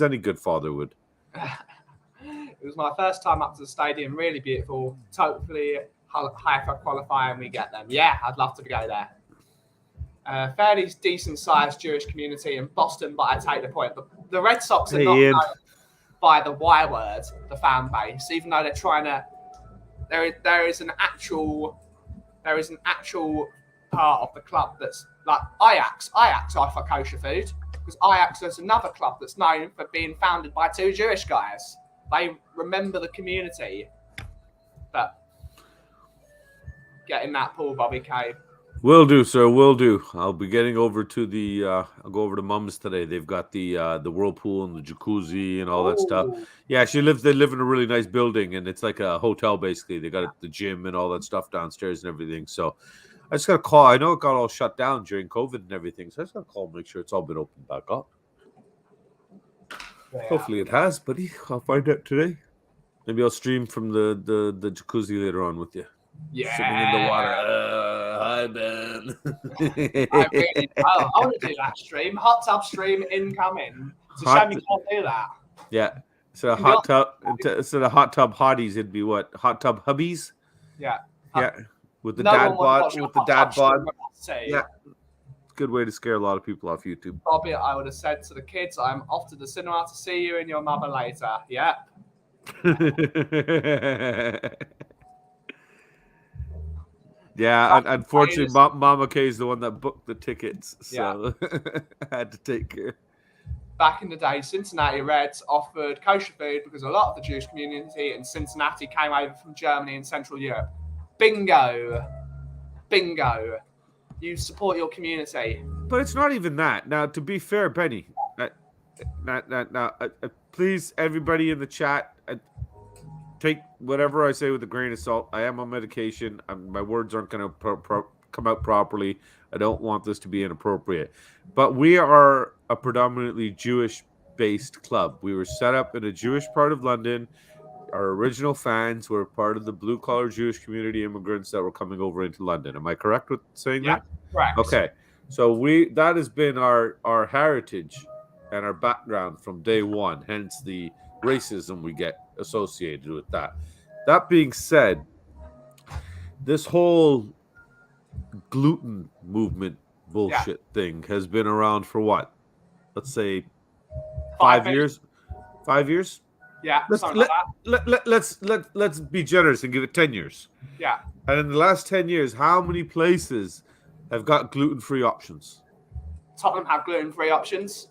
Speaker 3: any good father would.
Speaker 1: It was my first time up to the stadium. Really beautiful. Totally Haifa qualifying. We get them. Yeah, I'd love to go there. Fairly decent-sized Jewish community in Boston, but I take the point. The Red Sox are not known by the Y word, the fan base, even though they're trying to. There is an actual part of the club that's like Ajax. Ajax are for kosher food because Ajax is another club that's known for being founded by 2 Jewish guys. They remember the community. But get in that pool, Bobby K.
Speaker 3: Will do, sir. Will do. I'll be getting over to the. I'll go over to Mum's today. They've got the whirlpool and the jacuzzi and all that stuff. Yeah, they live in a really nice building, and it's like a hotel basically. They got the gym and all that stuff downstairs and everything. So I just got to call. I know it got all shut down during COVID and everything, so I just got to call and make sure it's all been opened back up. Yeah. Hopefully it has, buddy. I'll find out today. Maybe I'll stream from the jacuzzi later on with you.
Speaker 1: Yeah.
Speaker 3: Sitting in the water. Hi, Ben.
Speaker 1: I want to do that stream. Hot tub stream incoming. It's a shame you can't do that.
Speaker 3: Yeah. So the hot tub hotties, it'd be what? Hot tub hubbies?
Speaker 1: Yeah.
Speaker 3: Yeah. With the dad bod. Yeah. Good way to scare a lot of people off YouTube.
Speaker 1: Bobby, I would have said to the kids, I'm off to the cinema to see you and your mother later. Yep.
Speaker 3: Yeah, unfortunately, Mama K is the one that booked the tickets, so I had to take care.
Speaker 1: Back in the day, Cincinnati Reds offered kosher food because a lot of the Jewish community in Cincinnati came over from Germany and Central Europe. Bingo. Bingo. You support your community.
Speaker 3: But it's not even that. Now, to be fair, Benny, please, everybody in the chat, take whatever I say with a grain of salt. I am on medication. My words aren't going to come out properly. I don't want this to be inappropriate. But we are a predominantly Jewish-based club. We were set up in a Jewish part of London. Our original fans were part of the blue-collar Jewish community immigrants that were coming over into London. Am I correct with saying that?
Speaker 1: Correct.
Speaker 3: Okay. So that has been our heritage and our background from day one, hence the racism we get associated with that. That being said, this whole gluten movement bullshit thing has been around for what? Let's say 5 years. 5 years?
Speaker 1: Yeah.
Speaker 3: Let's be generous and give it 10 years.
Speaker 1: Yeah.
Speaker 3: And in the last 10 years, how many places have got gluten-free options?
Speaker 1: Tottenham have gluten-free options.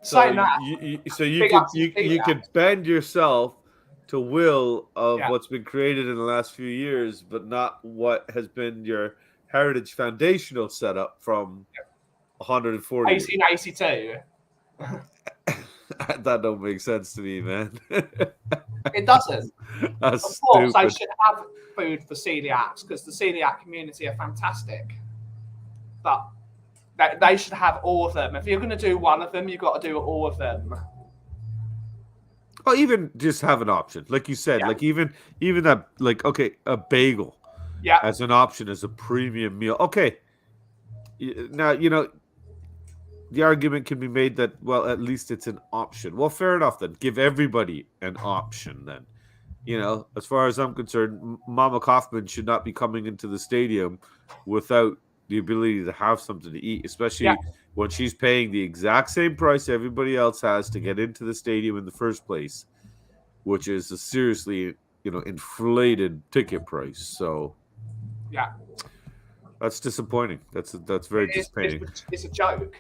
Speaker 3: So you could bend yourself to will of what's been created in the last few years, but not what has been your heritage foundational setup from 140
Speaker 1: 1882.
Speaker 3: That don't make sense to me, man.
Speaker 1: It doesn't.
Speaker 3: That's
Speaker 1: of course,
Speaker 3: stupid.
Speaker 1: they should have food for celiacs because the celiac community are fantastic. But they should have all of them. If you're going to do one of them, you've got to do all of them.
Speaker 3: Well, even just have an option, like you said, like even that, like a bagel, as an option as a premium meal. Okay, now the argument can be made that, well, at least it's an option. Well, fair enough then. Give everybody an option then. As far as I'm concerned, Mama Kaufman should not be coming into the stadium without the ability to have something to eat, especially when she's paying the exact same price everybody else has to get into the stadium in the first place, which is a seriously, inflated ticket price. So, that's disappointing. That's very disappointing.
Speaker 1: It's a joke.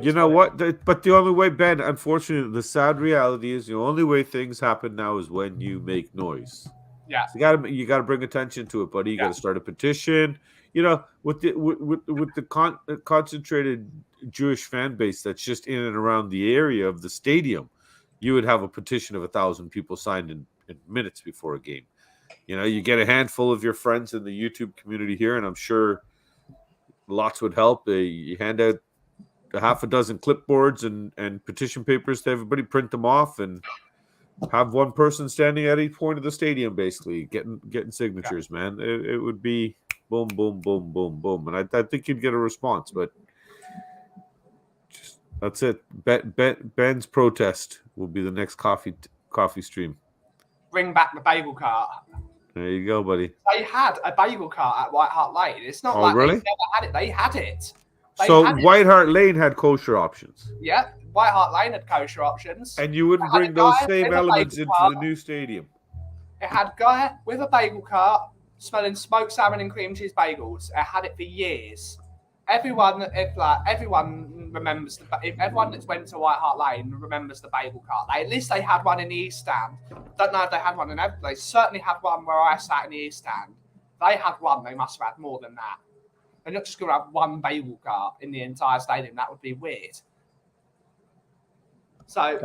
Speaker 3: You know what? But the only way, Ben, unfortunately, the sad reality is the only way things happen now is when you make noise.
Speaker 1: Yeah.
Speaker 3: So you gotta bring attention to it, buddy. You
Speaker 1: Yeah.
Speaker 3: gotta start a petition. You know, with the concentrated Jewish fan base that's just in and around the area of the stadium, you would have a petition of 1,000 people signed in minutes before a game. You know, you get a handful of your friends in the YouTube community here, and I'm sure lots would help. You hand out a half a dozen clipboards and petition papers to everybody, print them off, and have one person standing at each point of the stadium, basically getting signatures. Yeah. Man, it would be boom, boom, boom, boom, boom, and I think you'd get a response. But just that's it. Ben's protest will be the next coffee stream.
Speaker 1: Bring back the bagel cart.
Speaker 3: There you go, buddy.
Speaker 1: They had a bagel cart at White Hart Lane. It's not
Speaker 3: really?
Speaker 1: They never had it. They had it.
Speaker 3: White Hart Lane had kosher options.
Speaker 1: Yeah, White Hart Lane had kosher options.
Speaker 3: And you wouldn't bring those same elements into the new stadium.
Speaker 1: It had a guy with a bagel cart smelling smoked salmon and cream cheese bagels. It had it for years. Everyone remembers everyone that's went to White Hart Lane remembers the bagel cart. At least they had one in the East Stand. Don't know if they had one in every. They certainly had one where I sat in the East Stand. They had one. They must have had more than that. They're not just going to have one bagel cart in the entire stadium. That would be weird. So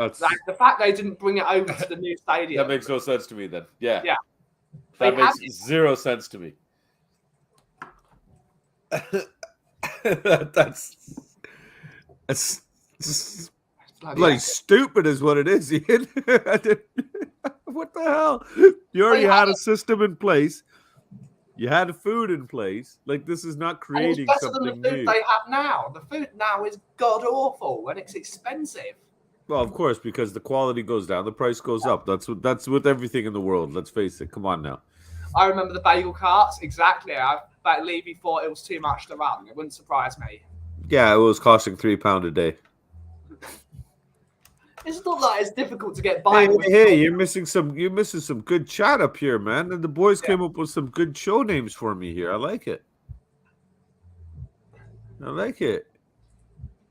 Speaker 1: the fact they didn't bring it over to the new stadium.
Speaker 3: That makes no sense to me then. Yeah.
Speaker 1: Yeah.
Speaker 3: That makes zero sense to me. That's bloody stupid is what it is, Ian. What the hell? You already had a system in place. You had the food in place. Like, this is not creating something new. It's better than the food
Speaker 1: they have now. The food now is god awful and it's expensive.
Speaker 3: Well, of course, because the quality goes down, the price goes up. That's with everything in the world. Let's face it. Come on now.
Speaker 1: I remember the bagel carts exactly. But Levy thought it was too much to run. It wouldn't surprise me.
Speaker 3: Yeah, it was costing £3 a day.
Speaker 1: It's not like it's difficult to get by.
Speaker 3: Hey, you're missing some good chat up here, man. And the boys came up with some good show names for me here. I like it.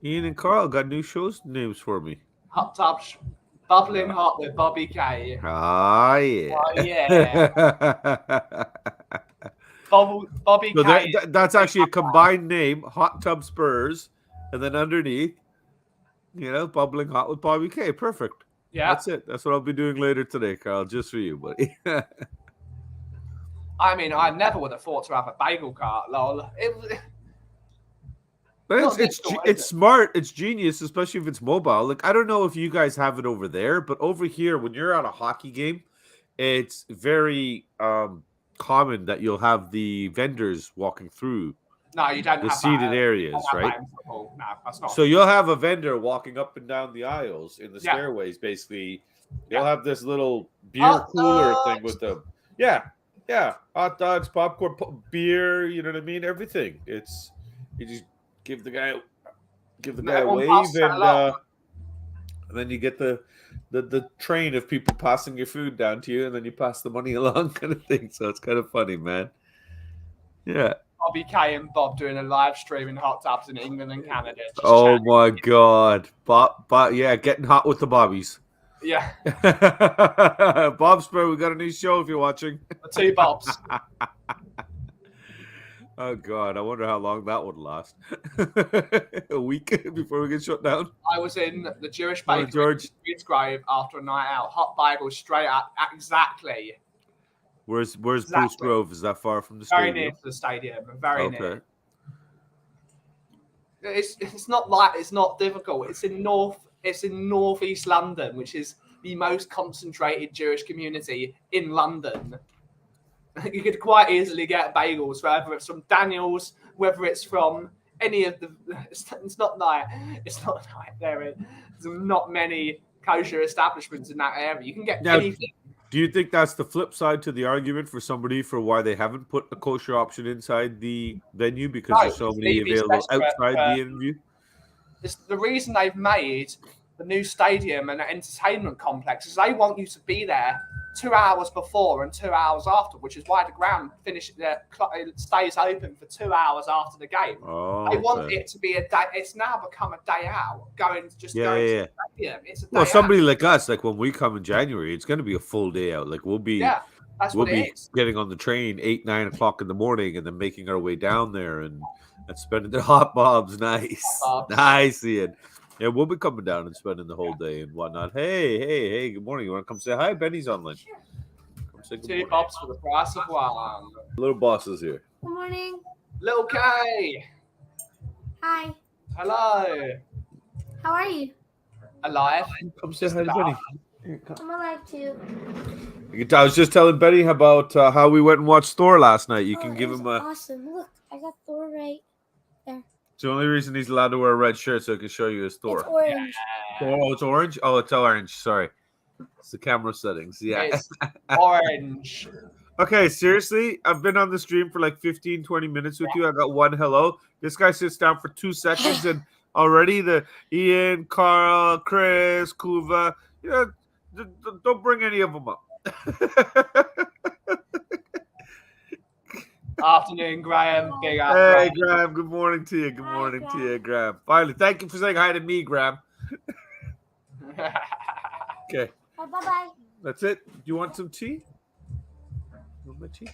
Speaker 3: Ian and Carl got new show names for me.
Speaker 1: Hot Tubs, Bubbling Hot with Bobby K.
Speaker 3: Ah, yeah.
Speaker 1: Oh, yeah. Bobby K.
Speaker 3: That's actually a combined name, Hot Tub Spurs, and then underneath, Bubbling Hot with Bobby K. Perfect.
Speaker 1: Yeah.
Speaker 3: That's it. That's what I'll be doing later today, Carl, just for you, buddy.
Speaker 1: I mean, I never would have thought to have a bagel cart, lol.
Speaker 3: But it's smart. It's genius, especially if it's mobile. Like, I don't know if you guys have it over there, but over here, when you're at a hockey game, it's very common that you'll have the vendors walking through.
Speaker 1: No, you don't
Speaker 3: the
Speaker 1: have
Speaker 3: seated areas, right?
Speaker 1: No, that's not.
Speaker 3: So you'll have a vendor walking up and down the aisles in the stairways. Basically, they'll have this little beer cooler thing with them. Yeah, hot dogs, popcorn, beer. You know what I mean? Everything. You just give the guy a wave, and then you get the train of people passing your food down to you, and then you pass the money along, kind of thing. So it's kind of funny, man. Yeah.
Speaker 1: Bobby K and Bob doing a live stream in hot tubs in England and Canada.
Speaker 3: Oh my God, Bob! Yeah, getting hot with the Bobbies.
Speaker 1: Yeah.
Speaker 3: Bob Spur, we got a new show if you're watching.
Speaker 1: The two Bobs.
Speaker 3: Oh God, I wonder how long that would last. A week before we get shut down.
Speaker 1: I was in the Jewish bakery in Grove after a night out. Hot bagels straight up. Exactly.
Speaker 3: Where's Bruce Grove? Is that far from the stadium?
Speaker 1: Very near to the stadium. Very near. It's not difficult. It's in northeast London, which is the most concentrated Jewish community in London. You could quite easily get bagels, whether it's from Daniel's, whether it's from any of the. It's not like there's not many kosher establishments in that area. You can get anything.
Speaker 3: Do you think that's the flip side to the argument for somebody for why they haven't put a kosher option inside the venue because there's so many available outside the venue?
Speaker 1: It's the reason they've made the new stadium and entertainment complex is they want you to be there 2 hours before and 2 hours after, which is why the ground stays open for 2 hours after the game.
Speaker 3: Oh,
Speaker 1: They want it to be a day. It's now become a day out. Going to the stadium. It's a day
Speaker 3: somebody
Speaker 1: out.
Speaker 3: like us, like when we come in January, it's going to be a full day out. Like we'll be getting on the train 8, 9 o'clock in the morning, and then making our way down there and spending the hot bobs. Nice, Ian. Yeah, we'll be coming down and spending the whole day and whatnot. Hey, good morning. You want to come say hi? Benny's online. Come say good
Speaker 1: 2
Speaker 3: morning.
Speaker 1: bobs for the price of 1.
Speaker 3: Little boss is here.
Speaker 4: Good morning.
Speaker 1: Little K.
Speaker 4: Hi.
Speaker 1: Hello.
Speaker 4: How are you?
Speaker 1: Alive.
Speaker 3: Come say hi to Benny.
Speaker 4: I'm alive too.
Speaker 3: I was just telling Benny about how we went and watched Thor last night. You can give him a...
Speaker 4: Awesome. Look, I got Thor right there.
Speaker 3: It's the only reason he's allowed to wear a red shirt, so I can show you his Thor.
Speaker 4: It's orange.
Speaker 3: Oh, it's orange? Oh, it's orange. Sorry. It's the camera settings. Yeah.
Speaker 1: It's orange.
Speaker 3: Okay, seriously, I've been on the stream for like 15, 20 minutes with you. I got one hello. This guy sits down for 2 seconds, and already the Ian, Carl, Chris, Kuva, don't bring any of them up.
Speaker 1: Afternoon, Graham. Big up.
Speaker 3: Hey, Graham. Good morning to you. Good morning to you, Graham. Finally, thank you for saying hi to me, Graham. Okay.
Speaker 4: Oh, bye-bye.
Speaker 3: That's it. Do you want some tea? You want my tea?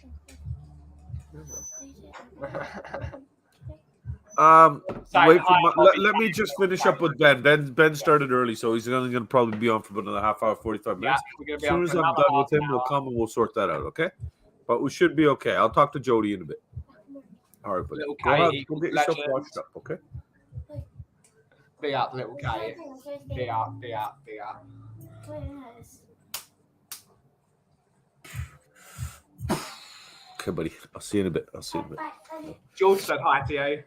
Speaker 3: Let me just finish up with Ben. Ben started early, so he's only going to probably be on for about another half hour, 45 minutes.
Speaker 1: Yeah,
Speaker 3: as soon as I'm done with him, we'll come and we'll sort that out, okay? But we should be okay. I'll talk to Jody in a bit. All right, buddy. Go get yourself washed up, okay?
Speaker 1: Big up, little K. Big up.
Speaker 3: Okay, buddy. I'll see you in a bit.
Speaker 1: George said hi to you.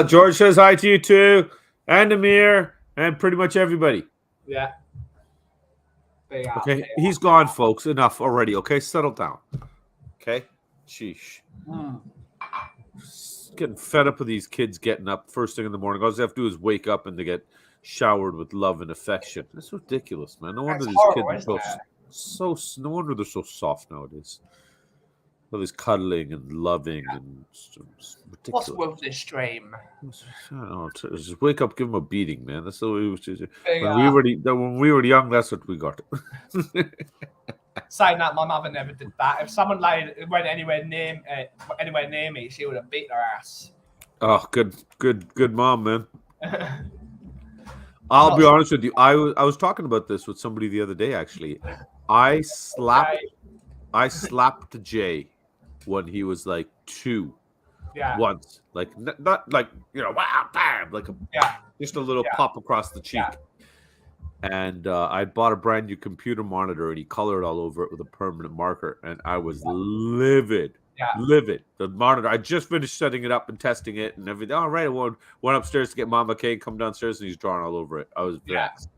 Speaker 3: George says hi to you too, and Amir, and pretty much everybody.
Speaker 1: Yeah. Big up.
Speaker 3: Okay, he's gone, folks. Enough already. Okay, settle down. Okay, sheesh. Just getting fed up with these kids getting up first thing in the morning. All they have to do is wake up and they get showered with love and affection. That's ridiculous, man. No wonder these kids are no wonder they're so soft nowadays. All this cuddling and loving and ridiculous.
Speaker 1: What's with this stream?
Speaker 3: I don't know, just wake up, give them a beating, man. That's the way we was. When we were young, that's what we got.
Speaker 1: Saying that, my mother never did that. If someone went anywhere near me, she would have beat their ass.
Speaker 3: Oh, good mom, man. I'll be honest with you. I was talking about this with somebody the other day. Actually, I slapped Jay when he was like 2.
Speaker 1: Yeah.
Speaker 3: Once, like not like wow, bam, like just a little pop across the cheek. Yeah. And I bought a brand new computer monitor, and he colored all over it with a permanent marker, and I was livid. Yeah. Livid. The monitor. I just finished setting it up and testing it and everything. All right, I went upstairs to get Mama K, come downstairs, and he's drawing all over it. I was vexed.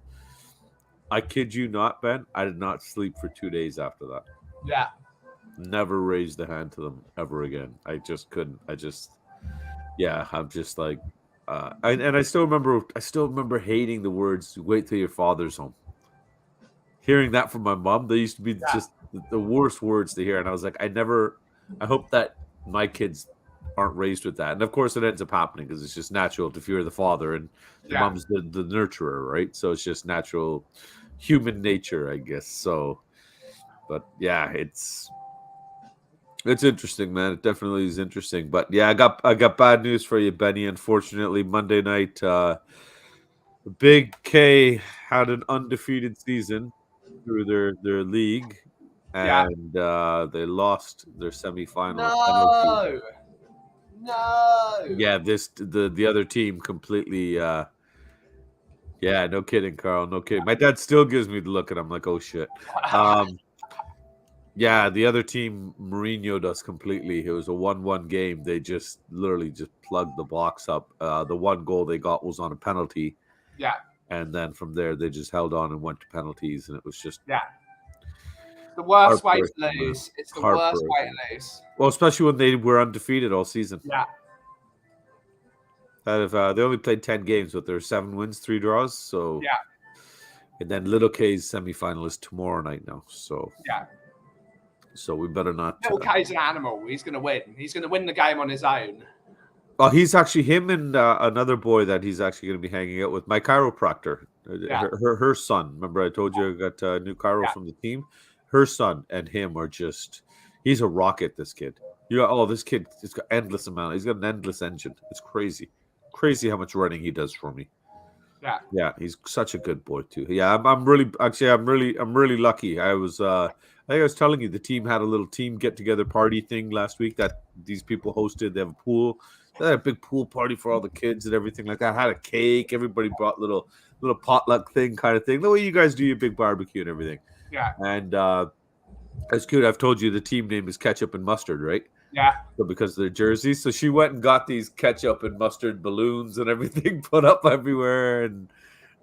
Speaker 3: I kid you not, Ben. I did not sleep for 2 days after that.
Speaker 1: Yeah.
Speaker 3: Never raised a hand to them ever again. I just couldn't. I'm just like, and I still remember hating the words "wait till your father's home." Hearing that from my mom, they used to be just the worst words to hear, and I was like, I hope that my kids aren't raised with that. And of course, it ends up happening because it's just natural to fear the father, and the mom's the nurturer, right? So it's just natural human nature, I guess. So, but yeah, it's interesting, man. It definitely is interesting. But yeah, I got bad news for you, Benny. Unfortunately, Monday night, Big K had an undefeated season through their league, and they lost their semifinal.
Speaker 1: No.
Speaker 3: Yeah, the other team completely. No kidding, Carl. No kidding. My dad still gives me the look, and I'm like, oh shit. Yeah, the other team Mourinho'd us completely. It was a 1-1 game. They just literally just plugged the box up. The one goal they got was on a penalty.
Speaker 1: Yeah.
Speaker 3: And then from there, they just held on and went to penalties, and it was just
Speaker 1: the worst way to lose. It's the worst way to lose.
Speaker 3: Well, especially when they were undefeated all season.
Speaker 1: Yeah.
Speaker 3: They only played 10 games, but there were 7 wins, 3 draws. So And then Little K's semifinal is tomorrow night now. So
Speaker 1: Yeah.
Speaker 3: So we better not.
Speaker 1: Little K's an animal. He's going to win. He's going to win the game on his own.
Speaker 3: Oh, he's actually him and another boy that he's actually going to be hanging out with. My chiropractor, her son. Remember, I told you I got a new chiro from the team. Her son and him are just. He's a rocket. This kid. This kid has got endless amount. He's got an endless engine. It's crazy how much running he does for me. Yeah, he's such a good boy too. Yeah, I'm really lucky. I think I was telling you the team had a little team get together party thing last week that these people hosted. They have a pool. They had a big pool party for all the kids and everything like that. Had a cake. Everybody brought little potluck thing kind of thing. The way you guys do your big barbecue and everything.
Speaker 1: Yeah.
Speaker 3: And it's good. I've told you the team name is Ketchup and Mustard, right?
Speaker 1: Yeah.
Speaker 3: So because of their jerseys. So she went and got these ketchup and mustard balloons and everything put up everywhere. And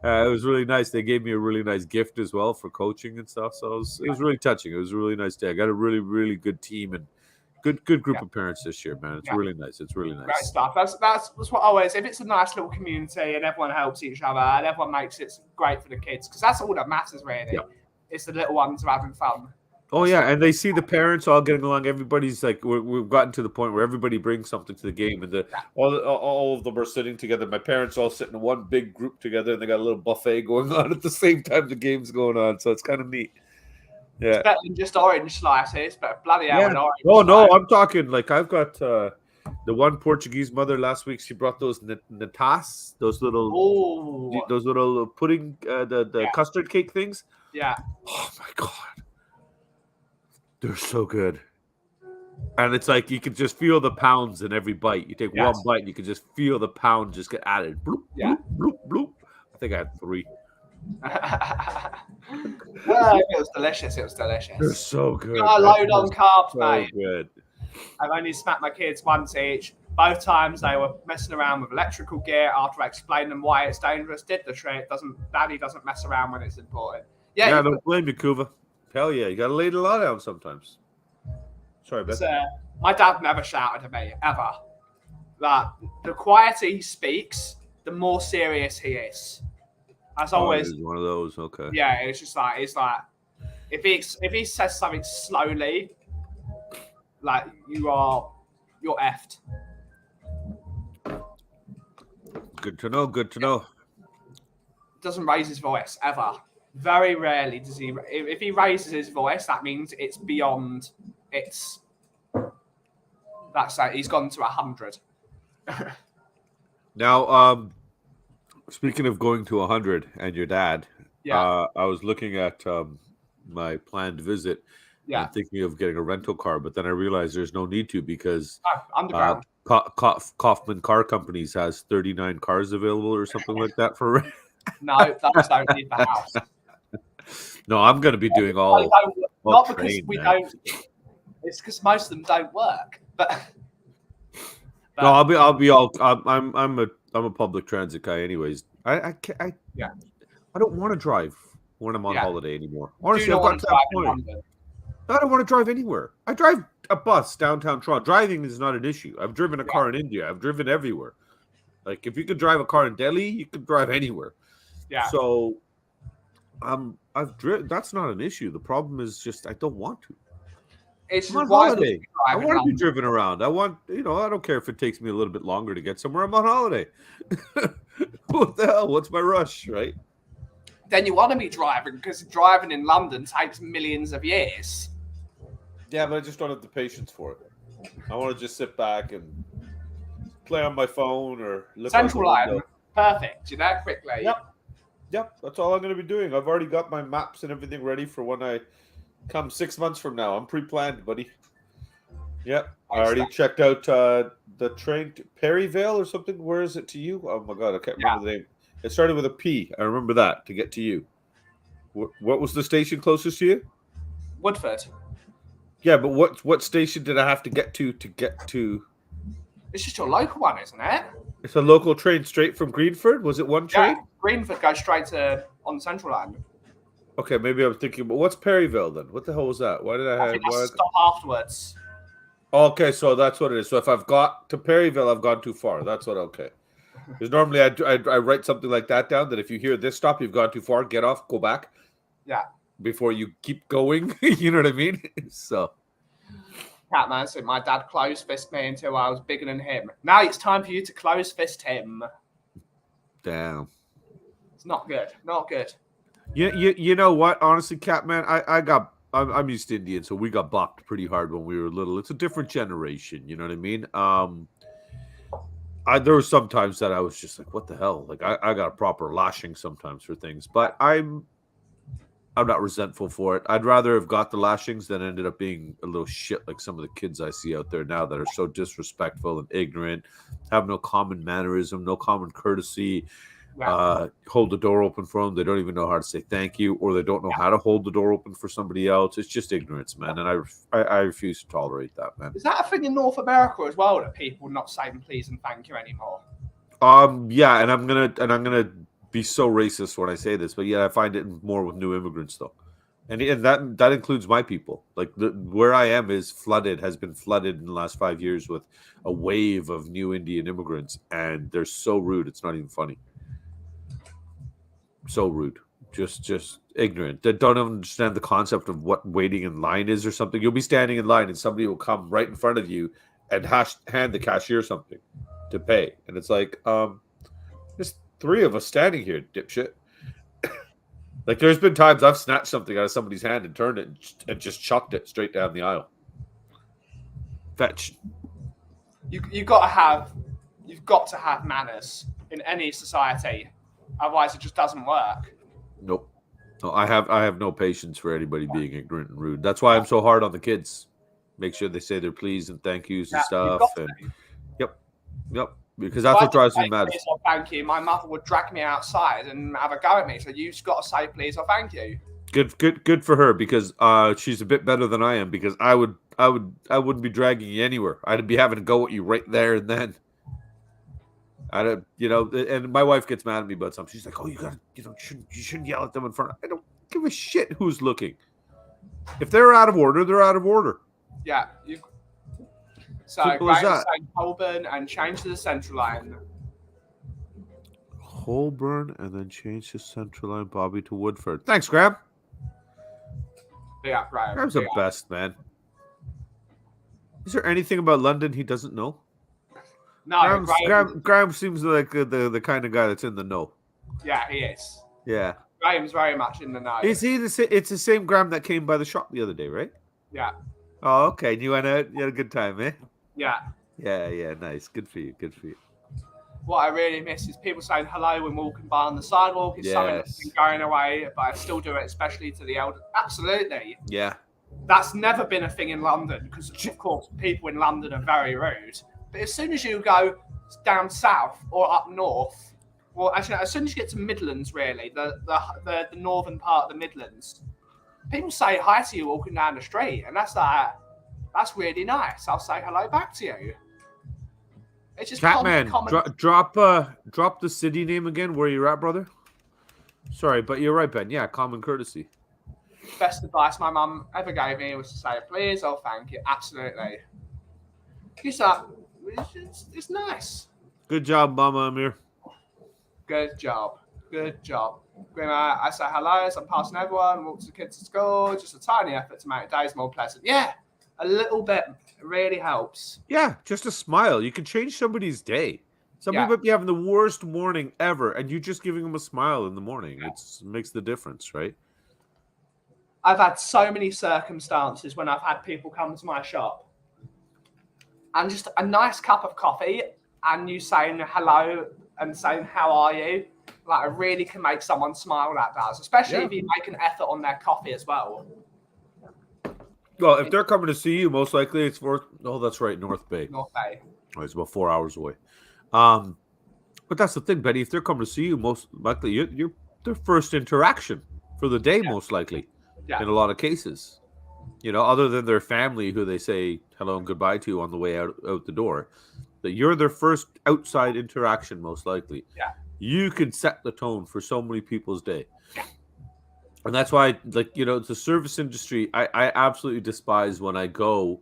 Speaker 3: it was really nice. They gave me a really nice gift as well for coaching and stuff. So it was really touching. It was a really nice day. I got a really, really good team and good group of parents this year, man. It's really nice. It's really nice.
Speaker 1: Great stuff. That's what I always. If it's a nice little community and everyone helps each other and everyone makes it great for the kids, because that's all that matters really. Yeah. It's the little ones who are having fun.
Speaker 3: Oh yeah, and they see the parents all getting along. Everybody's like, we've gotten to the point where everybody brings something to the game, and all of them are sitting together. My parents all sitting in one big group together, and they got a little buffet going on at the same time the game's going on. So it's kind of neat. Yeah,
Speaker 1: it's better than just orange slices, but bloody hell, an orange.
Speaker 3: Oh no, I'm talking like I've got the one Portuguese mother last week. She brought those natas, those little pudding, the custard cake things.
Speaker 1: Yeah.
Speaker 3: Oh my god. They're so good. And it's like you can just feel the pounds in every bite. You take one bite and you can just feel the pound just get added. Bloop, bloop, bloop, bloop. I think I had 3.
Speaker 1: It was delicious.
Speaker 3: They're so good.
Speaker 1: Got a load on carbs,
Speaker 3: so
Speaker 1: mate.
Speaker 3: Good.
Speaker 1: I've only smacked my kids once each. Both times they were messing around with electrical gear after I explained them why it's dangerous. Did the trick. Daddy doesn't mess around when it's important. Yeah,
Speaker 3: don't blame you, Kuva. Hell yeah, you gotta lay the law down sometimes. Sorry, Beth.
Speaker 1: My dad never shouted at me, ever. Like, the quieter he speaks, the more serious he is. As always.
Speaker 3: He's one of those, okay.
Speaker 1: Yeah, it's like if he says something slowly, like you're effed.
Speaker 3: Good to know.
Speaker 1: Doesn't raise his voice ever. Very rarely does he. If he raises his voice, that means it's beyond. He's gone to 100.
Speaker 3: Now, speaking of going to 100 and your dad, I was looking at my planned visit and thinking of getting a rental car, but then I realized there's no need to because
Speaker 1: underground.
Speaker 3: Kaufman Car Companies has 39 cars available or something like that for rent.
Speaker 1: No, those don't leave the house.
Speaker 3: No, I'm going to be doing all.
Speaker 1: Not because we don't. It's because most of them don't work. But
Speaker 3: no, I'll be all. I'm a public transit guy, anyways. I don't want to drive when I'm on holiday anymore. Honestly, I've got to that point. I don't want to drive anywhere. I drive a bus downtown Toronto. Driving is not an issue. I've driven a car in India. I've driven everywhere. Like if you could drive a car in Delhi, you could drive anywhere.
Speaker 1: Yeah.
Speaker 3: So, I've driven. That's not an issue. The problem is just I don't want to.
Speaker 1: It's
Speaker 3: I'm on holiday. I want to be driven around. I want, I don't care if it takes me a little bit longer to get somewhere. I'm on holiday. What the hell? What's my rush, right?
Speaker 1: Then you want to be driving because driving in London takes millions of years.
Speaker 3: Yeah, but I just don't have the patience for it. I want to just sit back and play on my phone or look
Speaker 1: Central Line. Perfect. Quickly.
Speaker 3: Yep. That's all I'm going to be doing. I've already got my maps and everything ready for when I come 6 months from now. I'm pre-planned, buddy. Yep. I already checked out the train to Perryvale or something. Where is it to you? Oh my God, I can't remember the name. It started with a P. I remember that to get to you. What was the station closest to you?
Speaker 1: Woodford.
Speaker 3: Yeah, but what station did I have to get to get to?
Speaker 1: It's just your local one, isn't it?
Speaker 3: It's a local train straight from Greenford. Was it one train?
Speaker 1: Yeah, Greenford goes straight on Central Line.
Speaker 3: Okay, maybe I'm thinking, but what's Perryville then? What the hell was that? Why did I have?
Speaker 1: Stop afterwards.
Speaker 3: Okay, so that's what it is. So if I've got to Perryville, I've gone too far. That's what. Okay. Because normally I write something like that down, that if you hear this stop, you've gone too far, get off, go back.
Speaker 1: Yeah.
Speaker 3: Before you keep going. You know what I mean? So.
Speaker 1: Catman said my dad closed fist me until I was bigger than him. Now it's time for you to close fist him.
Speaker 3: Damn.
Speaker 1: It's not good. Not good.
Speaker 3: You know what? Honestly, Catman, I'm East Indian, so we got bopped pretty hard when we were little. It's a different generation, you know what I mean? There were some times that I was just like, what the hell? Like I got a proper lashing sometimes for things, but I'm not resentful for it. I'd rather have got the lashings than ended up being a little shit like some of the kids I see out there now that are so disrespectful and ignorant, have no common mannerism, no common courtesy. Hold the door open for them. They don't even know how to say thank you, or they don't know how to hold the door open for somebody else. It's just ignorance, man. And I refuse to tolerate that, man.
Speaker 1: Is that a thing in North America as well, that people not saying please and thank you anymore?
Speaker 3: Yeah, and I'm gonna be so racist when I say this, but yeah, I find it more with new immigrants though, and that includes my people. Like where I am has been flooded in the last 5 years with a wave of new Indian immigrants, and they're so rude. It's not even funny. So rude, just ignorant. They don't understand the concept of what waiting in line is or something. You'll be standing in line and somebody will come right in front of you and hand the cashier something to pay, and it's like, there's 3 of us standing here, dipshit. Like there's been times I've snatched something out of somebody's hand and turned it and just chucked it straight down the aisle. Fetch.
Speaker 1: You've got to have manners in any society. Otherwise, it just doesn't work.
Speaker 3: Nope. No, I have no patience for anybody being ignorant and rude. That's why I'm so hard on the kids. Make sure they say their please and thank yous and stuff. And, yep. Because that's what drives me mad.
Speaker 1: Please or thank you. My mother would drag me outside and have a go at me. So you've got to say please or thank you.
Speaker 3: Good for her, because she's a bit better than I am, because I wouldn't be dragging you anywhere. I'd be having to go at you right there and then. And my wife gets mad at me about something. She's like, "Oh, you shouldn't yell at them in front." I don't give a shit who's looking. If they're out of order, they're out of order.
Speaker 1: Yeah. So Graham's saying Holborn and change to the central line.
Speaker 3: Holborn and then change to central line. Bobby to Woodford. Thanks, Graham.
Speaker 1: Yeah, Graham.
Speaker 3: Graham's the best, man. Is there anything about London he doesn't know?
Speaker 1: No,
Speaker 3: Graham seems like the kind of guy that's in the know.
Speaker 1: Yeah, he is.
Speaker 3: Yeah.
Speaker 1: Graham's very much in the know.
Speaker 3: Is he it's the same Graham that came by the shop the other day, right?
Speaker 1: Yeah.
Speaker 3: Oh, okay. And you went out, you had a good time, eh?
Speaker 1: Yeah.
Speaker 3: Yeah, nice. Good for you.
Speaker 1: What I really miss is people saying hello when walking by on the sidewalk. It's something that's been going away, but I still do it, especially to the elder. Absolutely.
Speaker 3: Yeah.
Speaker 1: That's never been a thing in London, because, of course, people in London are very rude. But as soon as you go down south or up north, well, actually, as soon as you get to Midlands, really, the northern part of the Midlands, people say hi to you walking down the street, and that's really nice. I'll say hello back to you. It's just
Speaker 3: Catman,
Speaker 1: common.
Speaker 3: drop the city name again. Where you're at, brother? Sorry, but you're right, Ben. Yeah, common courtesy.
Speaker 1: Best advice my mum ever gave me was to say please or thank you. Absolutely. It's nice.
Speaker 3: Good job, Mama Amir.
Speaker 1: Good job. Grandma, I say hello as I'm passing everyone, walk to the kids to school. Just a tiny effort to make days more pleasant. Yeah, a little bit really helps.
Speaker 3: Yeah, just a smile. You can change somebody's day. Somebody might be having the worst morning ever, and you just giving them a smile in the morning. It makes the difference, right?
Speaker 1: I've had so many circumstances when I've had people come to my shop and just a nice cup of coffee and you saying hello and saying, how are you? Like, it really can make someone smile, that does, especially if you make an effort on their coffee as well.
Speaker 3: Well, if they're coming to see you, most likely it's for, that's right, North Bay.
Speaker 1: North Bay.
Speaker 3: Oh, it's about 4 hours away. But that's the thing, Betty. If they're coming to see you, most likely you're their first interaction for the day, most likely, in a lot of cases. You know, other than their family who they say hello and goodbye to on the way out the door, that you're their first outside interaction, most likely.
Speaker 1: Yeah.
Speaker 3: You can set the tone for so many people's day. And that's why, the service industry, I absolutely despise when I go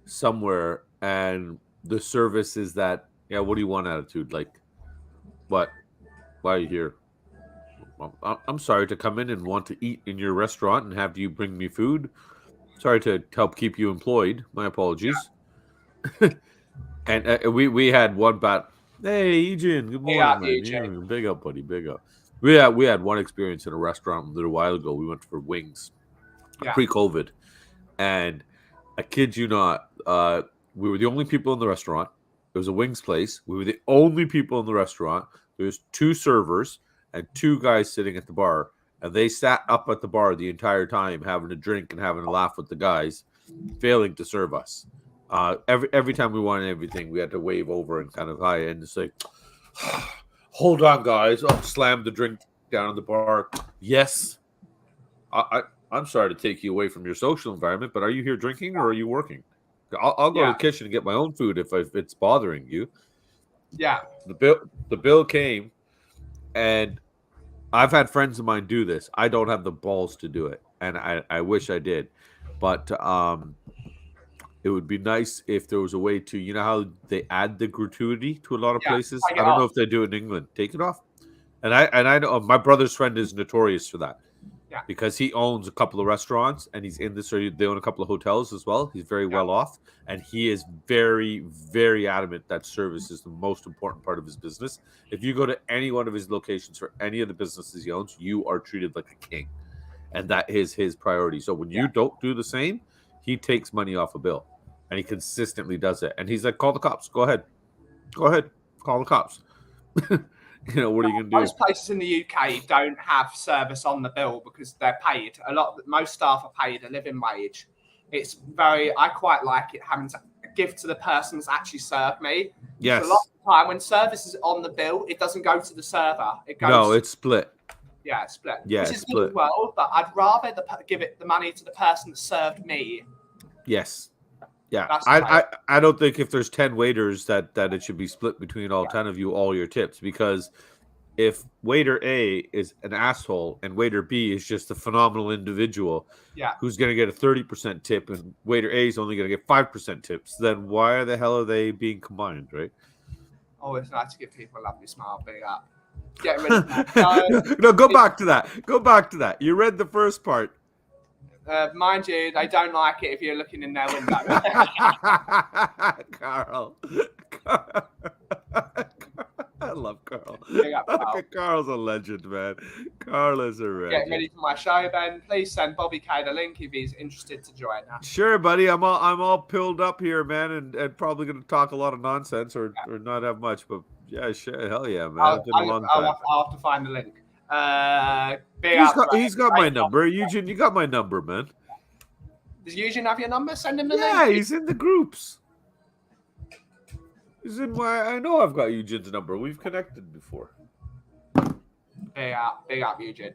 Speaker 3: somewhere and the service is that, what do you want attitude? Like, What? Why are you here? I'm sorry to come in and want to eat in your restaurant and have you bring me food. Sorry to help keep you employed. My apologies. And we had one bad. Hey, Eugene. Good
Speaker 1: Big up,
Speaker 3: morning, man.
Speaker 1: Eugene.
Speaker 3: Yeah, big up, buddy. Big up. We had one experience in a restaurant a little while ago. We went for wings,
Speaker 1: Yeah.
Speaker 3: pre-COVID, and I kid you not, we were the only people in the restaurant. It was a wings place. We were the only people in the restaurant. There was 2 servers and 2 guys sitting at the bar, and they sat up at the bar the entire time, having a drink and having a laugh with the guys, failing to serve us. Every time we wanted everything, we had to wave over and kind of hi and say, "Hold on, guys!" Oh, slam the drink down at the bar. Yes, I'm sorry to take you away from your social environment, but are you here drinking or are you working? I'll go to the kitchen and get my own food if it's bothering you.
Speaker 1: Yeah.
Speaker 3: The bill came, and I've had friends of mine do this. I don't have the balls to do it, and I wish I did, but it would be nice if there was a way to, you know how they add the gratuity to a lot of places. I don't know if they do it in England. Take it off, and I know my brother's friend is notorious for that.
Speaker 1: Yeah.
Speaker 3: Because he owns a couple of restaurants and he's in this, or they own a couple of hotels as well. He's very well off, and he is very, very adamant that service is the most important part of his business. If you go to any one of his locations or any of the businesses he owns, you are treated like a king, and that is his priority. So when you don't do the same, he takes money off a bill, and he consistently does it. And he's like, "Call the cops. Go ahead, call the cops." You know, what are you going to do?
Speaker 1: Most places in the UK don't have service on the bill because they're paid. Most staff are paid a living wage. I quite like it having to give to the person that's actually served me.
Speaker 3: Yes.
Speaker 1: A lot of the time when service is on the bill, it doesn't go to the server. It goes.
Speaker 3: No, it's split.
Speaker 1: Yeah, it's split.
Speaker 3: Yeah,
Speaker 1: which
Speaker 3: it's
Speaker 1: is
Speaker 3: split.
Speaker 1: good as well, but I'd rather give it the money to the person that served me.
Speaker 3: Yes. Yeah,
Speaker 1: That's
Speaker 3: I don't think if there's 10 waiters that it should be split between all 10 of you, all your tips, because if waiter A is an asshole and waiter B is just a phenomenal individual who's going to get a 30% tip and waiter A is only going to get 5% tips, then why the hell are they being combined, right?
Speaker 1: Always nice to give people a lovely smile. Big up. Get rid of that.
Speaker 3: No, go back to that. Go back to that. You read the first part.
Speaker 1: Mind you, they don't like it if you're looking in their window.
Speaker 3: Carl. I love Carl.
Speaker 1: Big up, Carl.
Speaker 3: Carl's a legend, man. Carl is a legend.
Speaker 1: Get ready for my show, Ben. Please send Bobby K the link if he's interested to join us.
Speaker 3: Sure, buddy. I'm all pilled up here, man, and probably going to talk a lot of nonsense or not have much, but yeah, sure. Hell yeah, man. It's been a long time.
Speaker 1: I'll have to find the link.
Speaker 3: He's got my number. Eugene, you got my number, man.
Speaker 1: Does Eugene have your number? Send him the link.
Speaker 3: Yeah, he's in the groups. He's in my. I know I've got Eugene's number. We've connected before.
Speaker 1: Big up, Eugene.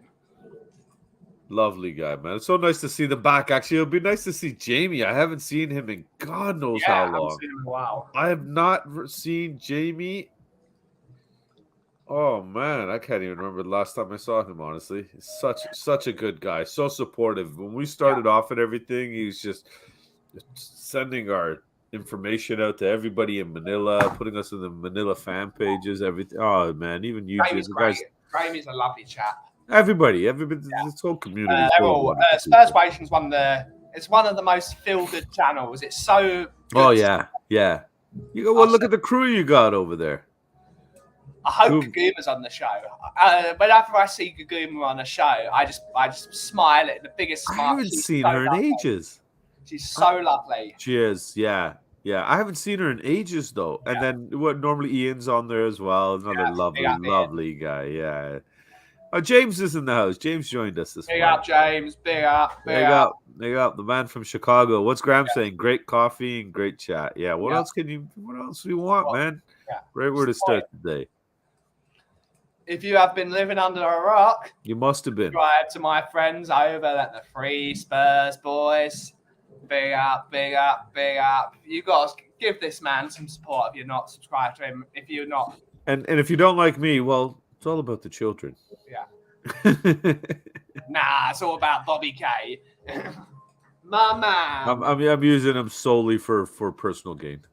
Speaker 3: Lovely guy, man. It's so nice to see them back. Actually, it'll be nice to see Jamie. I haven't seen him in God knows how long.
Speaker 1: I haven't seen him in a while.
Speaker 3: I have not seen Jamie. Oh man, I can't even remember the last time I saw him. Honestly, he's such a good guy, so supportive. When we started off and everything, he was just sending our information out to everybody in Manila, putting us in the Manila fan pages. Everything. Oh man, even you,
Speaker 1: Graham's a lovely chap.
Speaker 3: Everybody, this whole community.
Speaker 1: Spurs Wation's it's one of the most feel-good channels. It's so. Good.
Speaker 3: Oh yeah. You go. Well, look at the crew you got over there.
Speaker 1: I hope Gaguma's on the show. Whenever I see Gaguma on a show, I just smile at the biggest smile.
Speaker 3: I haven't seen her in ages.
Speaker 1: She's so lovely.
Speaker 3: She is, yeah. I haven't seen her in ages though. And then normally Ian's on there as well. Another lovely guy. Yeah. Oh, James is in the house. James joined us this morning.
Speaker 1: Big up, James. Big up.
Speaker 3: The man from Chicago. What's Graham saying? Great coffee and great chat. Yeah. What else do you want, man? Yeah. Right where to start today.
Speaker 1: If you have been living under a rock,
Speaker 3: you must have been.
Speaker 1: Subscribe to my friends over at the Free Spurs Boys. Big up. You guys give this man some support if you're not subscribed to him. If you're not,
Speaker 3: and if you don't like me, well, it's all about the children.
Speaker 1: Yeah. Nah, it's all about Bobby K. My man.
Speaker 3: I'm using him solely for personal gain.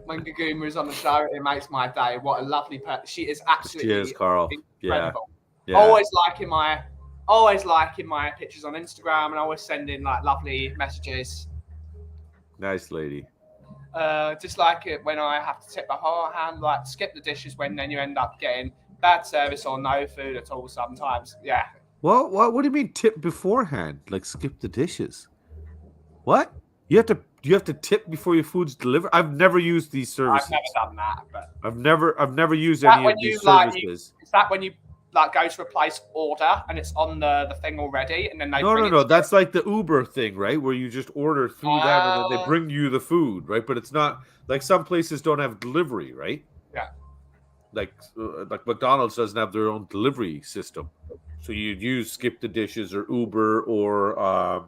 Speaker 1: when Gaguma is on the show, it makes my day. What a lovely person. She is absolutely
Speaker 3: Cheers, Carl.
Speaker 1: incredible.
Speaker 3: Yeah.
Speaker 1: Always liking my pictures on Instagram and always sending like lovely messages.
Speaker 3: Nice lady.
Speaker 1: Just like it when I have to tip my whole hand, like skip the dishes when then you end up getting bad service or no food at all sometimes. Yeah.
Speaker 3: What do you mean tip beforehand? Like skip the dishes? What? You have to tip before your food's delivered? I've never used these services.
Speaker 1: I've never done that, but
Speaker 3: I've never used any of these services.
Speaker 1: Is that when you like go to replace order and it's on the thing already and then they
Speaker 3: No. That's like the Uber thing, right? Where you just order through them and then they bring you the food, right? But it's not like some places don't have delivery, right?
Speaker 1: Yeah.
Speaker 3: Like McDonald's doesn't have their own delivery system. So you'd use Skip the Dishes or Uber or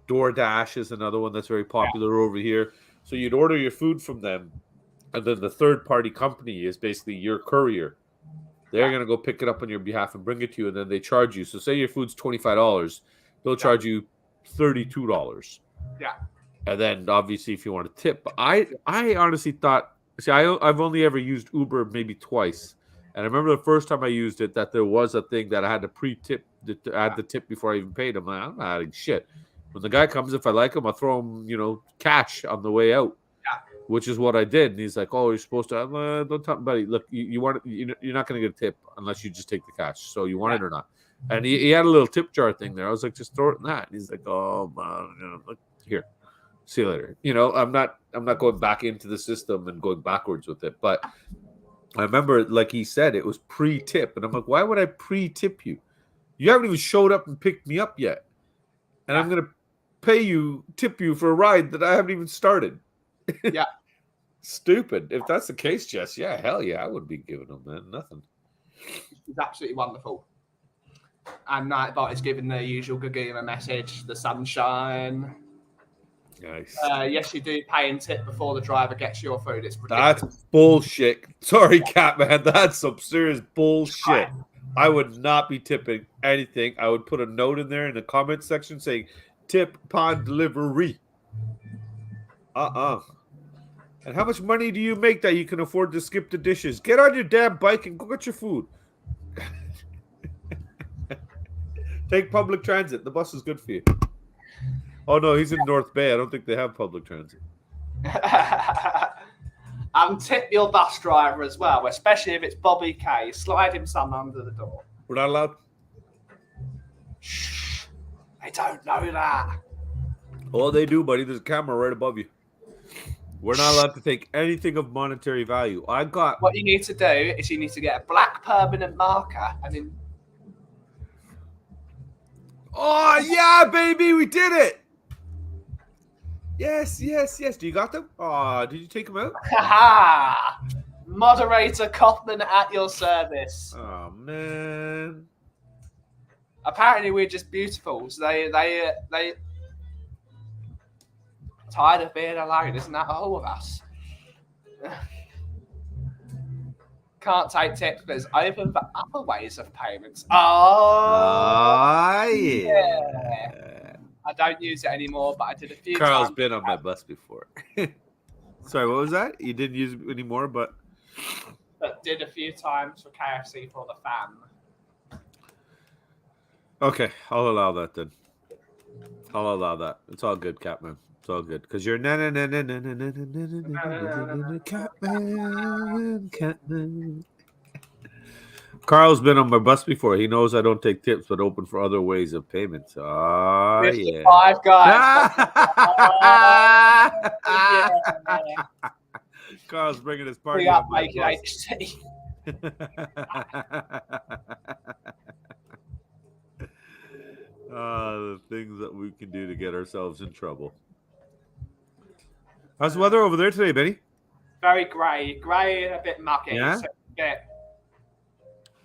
Speaker 3: DoorDash is another one that's very popular over here. So you'd order your food from them, and then the third-party company is basically your courier. They're going to go pick it up on your behalf and bring it to you, and then they charge you. So say your food's $25, they'll charge you $32.
Speaker 1: Yeah.
Speaker 3: And then obviously if you want to tip. But I honestly thought, I've only ever used Uber maybe twice. And I remember the first time I used it that there was a thing that I had to pre-tip, to add the tip before I even paid. I'm like, I'm not adding shit. When the guy comes, if I like him, I'll throw him, cash on the way out, which is what I did. And he's like, "Oh, you're supposed to." Don't talk, buddy. Look, you want it, you're not going to get a tip unless you just take the cash. So you want it or not? And he had a little tip jar thing there. I was like, just throw it in that. And he's like, "Oh man, look here, see you later." I'm not going back into the system and going backwards with it. But I remember, like he said, it was pre-tip, and I'm like, why would I pre-tip you? You haven't even showed up and picked me up yet, and I'm gonna tip you for a ride that I haven't even started.
Speaker 1: Yeah.
Speaker 3: Stupid. If that's the case, Jess, hell yeah, I wouldn't be giving them nothing.
Speaker 1: It's absolutely wonderful. And Nightbot is giving the usual Gaguma message, the sunshine.
Speaker 3: Nice.
Speaker 1: Yes, you do pay and tip before the driver gets your food. It's ridiculous.
Speaker 3: That's bullshit. Sorry, Catman. That's some serious bullshit. Right. I would not be tipping anything. I would put a note in there in the comment section saying tip upon delivery. And how much money do you make that you can afford to skip the dishes? Get on your damn bike and go get your food. Take public transit. The bus is good for you. Oh, no, he's in North Bay. I don't think they have public transit.
Speaker 1: Tip your bus driver as well, especially if it's Bobby K. Slide him some under the door.
Speaker 3: We're not allowed?
Speaker 1: Shh. They don't know that.
Speaker 3: Oh, they do, buddy. There's a camera right above you. We're not allowed to take anything of monetary value.
Speaker 1: What you need to do is you need to get a black permanent marker and then...
Speaker 3: Oh, yeah, baby. We did it. Yes. Do you got them? Oh, did you take them out?
Speaker 1: Ha! Moderator Kaufman at your service.
Speaker 3: Oh, man.
Speaker 1: Apparently, we're just beautiful. So they tired of being alone. Isn't that all of us? Can't take tips, but it's open for other ways of payments. Oh, yeah. I don't use it anymore, but I did a few times.
Speaker 3: Carl's been on my bus before. Sorry, what was that? You didn't use it anymore, but
Speaker 1: did a few times for KFC for the fam.
Speaker 3: Okay, I'll allow that then. I'll allow that. It's all good, Catman. It's all good because you're Catman. Carl's been on my bus before. He knows I don't take tips, but open for other ways of payments. Oh, yeah.
Speaker 1: 5 guys.
Speaker 3: Carl's bringing his party
Speaker 1: up,
Speaker 3: on my
Speaker 1: make
Speaker 3: bus.
Speaker 1: it
Speaker 3: The things that we can do to get ourselves in trouble. How's the weather over there today, Benny?
Speaker 1: Very grey and a bit muggy.
Speaker 3: Yeah?
Speaker 1: So, yeah.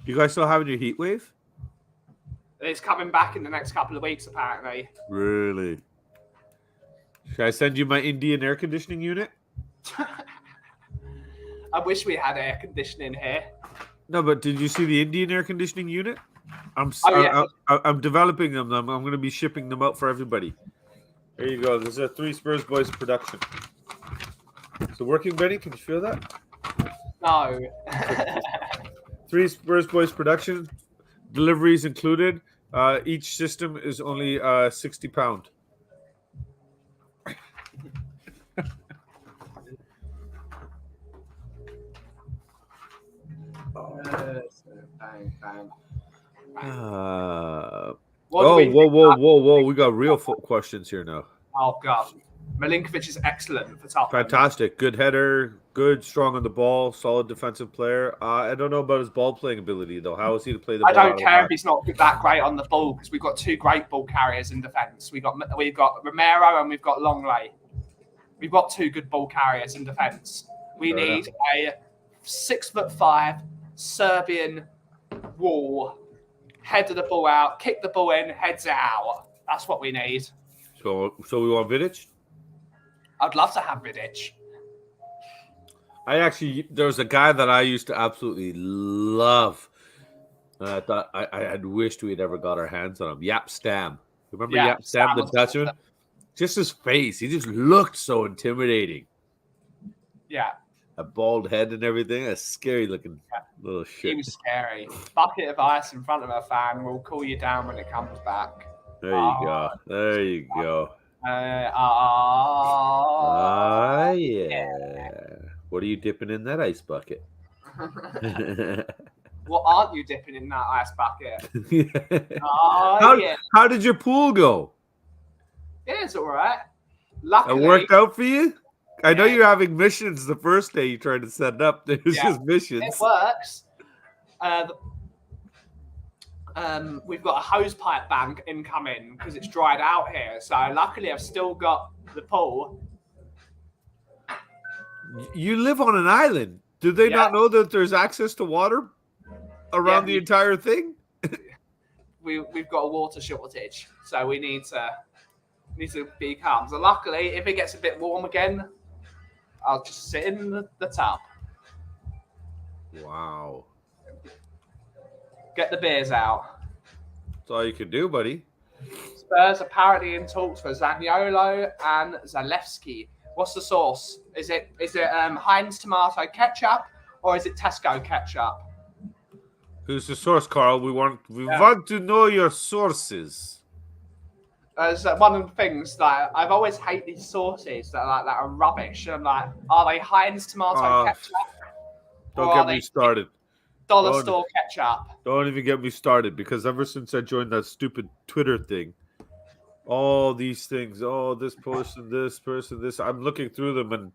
Speaker 3: You guys still having your heat wave?
Speaker 1: It's coming back in the next couple of weeks, apparently.
Speaker 3: Really? Should I send you my Indian air conditioning unit?
Speaker 1: I wish we had air conditioning here.
Speaker 3: No, but did you see the Indian air conditioning unit? I'm developing them. I'm going to be shipping them out for everybody. There you go. This is a 3 Spurs Boys production. it working, Benny? Can you feel that?
Speaker 1: No.
Speaker 3: 3 Spurs Boys production, deliveries included. Each system is only £60.
Speaker 1: Bang, bang.
Speaker 3: What do whoa! We got real questions here now.
Speaker 1: Oh God, Milinkovic is excellent for Tottenham.
Speaker 3: Fantastic, good header, good, strong on the ball, solid defensive player. I don't know about his ball playing ability though. How is he to play the ball?
Speaker 1: I don't care if he's not that great on the ball because we've got 2 great ball carriers in defence. We've got Romero and we've got Longley. We've got 2 good ball carriers in defence. We need a 6'5" Serbian wall. Head of the ball out, kick the ball in, heads it out. That's what we need.
Speaker 3: So we want Vidic?
Speaker 1: I'd love to have Vidic.
Speaker 3: There was a guy that I used to absolutely love. I thought I had wished we had ever got our hands on him. Yap Stam. Remember Yap Stam, the Dutchman? Just his face. He just looked so intimidating.
Speaker 1: Yeah.
Speaker 3: A bald head and everything. A scary looking little shit.
Speaker 1: He was scary. Bucket of ice in front of a fan. We'll cool you down when it comes back.
Speaker 3: There you go. There you go.
Speaker 1: Yeah.
Speaker 3: What are you dipping in that ice bucket?
Speaker 1: What aren't you dipping in that ice bucket?
Speaker 3: How did your pool go?
Speaker 1: Yeah, it's all right. Luckily,
Speaker 3: it worked out for you? I know you're having missions the first day you tried to set it up. It was just missions.
Speaker 1: It works. We've got a hose pipe bank incoming because it's dried out here. So luckily I've still got the pool.
Speaker 3: You live on an island. Do they not know that there's access to water around the entire thing?
Speaker 1: We've got a water shortage. So we need to be calm. So luckily, if it gets a bit warm again, I'll just sit in the tub.
Speaker 3: Wow.
Speaker 1: Get the beers out.
Speaker 3: That's all you can do, buddy.
Speaker 1: Spurs apparently in talks for Zaniolo and Zalewski. What's the sauce? Is it Heinz tomato ketchup or is it Tesco ketchup?
Speaker 3: Who's the source, Carl? We want to know your sources.
Speaker 1: As one of the things that I've always hate these sauces that are rubbish. I'm like, are they Heinz tomato ketchup?
Speaker 3: Don't get me started.
Speaker 1: Dollar store ketchup.
Speaker 3: Don't even get me started because ever since I joined that stupid Twitter thing, all these things, this person, this, I'm looking through them and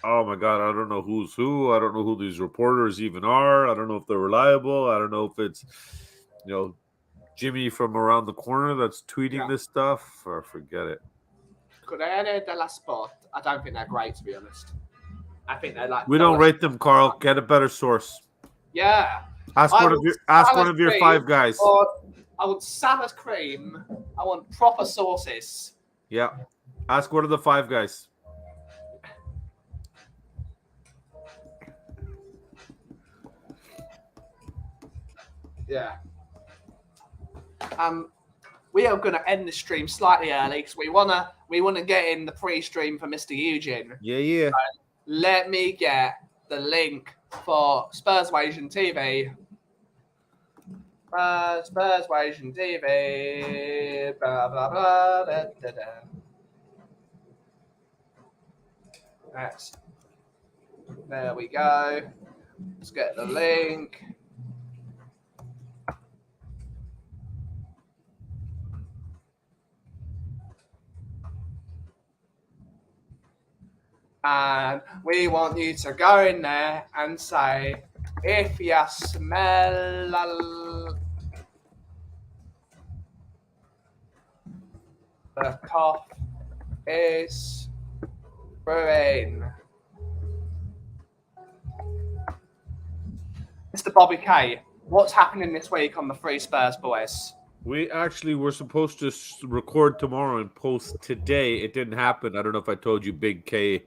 Speaker 3: oh my God, I don't know who's who. I don't know who these reporters even are. I don't know if they're reliable. I don't know if it's, Jimmy from around the corner that's tweeting this stuff, or forget it.
Speaker 1: Corriere della Sport. I don't think they're great, to be honest. I think they're like.
Speaker 3: We don't rate them, Carl. Get a better source.
Speaker 1: Yeah.
Speaker 3: Ask one of your 5 guys.
Speaker 1: I want salad cream. I want proper sauces.
Speaker 3: Yeah. Ask one of the 5 guys.
Speaker 1: Yeah. We are going to end the stream slightly early because we wanna get in the pre-stream for Mr. Eugene.
Speaker 3: Yeah.
Speaker 1: So let me get the link for Spurs Asian TV. Spurs Asian TV. Blah blah blah. Da, da, da. There we go. Let's get the link. And we want you to go in there and say, if you smell the cough is brewing. Mr. Bobby K, what's happening this week on the Free Spurs Boys?
Speaker 3: We actually were supposed to record tomorrow and post today. It didn't happen. I don't know if I told you, Big K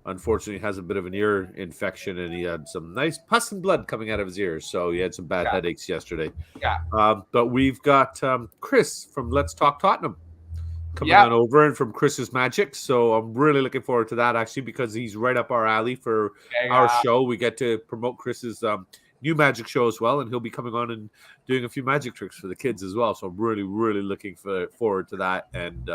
Speaker 3: unfortunately has a bit of an ear infection and he had some nice pus and blood coming out of his ears. So he had some bad headaches yesterday.
Speaker 1: Yeah.
Speaker 3: But we've got Chris from Let's Talk Tottenham, coming on over and from Chris's Magic. So I'm really looking forward to that, actually, because he's right up our alley for our show. We get to promote Chris's new magic show as well, and he'll be coming on and doing a few magic tricks for the kids as well. So I'm really, really looking forward to that. And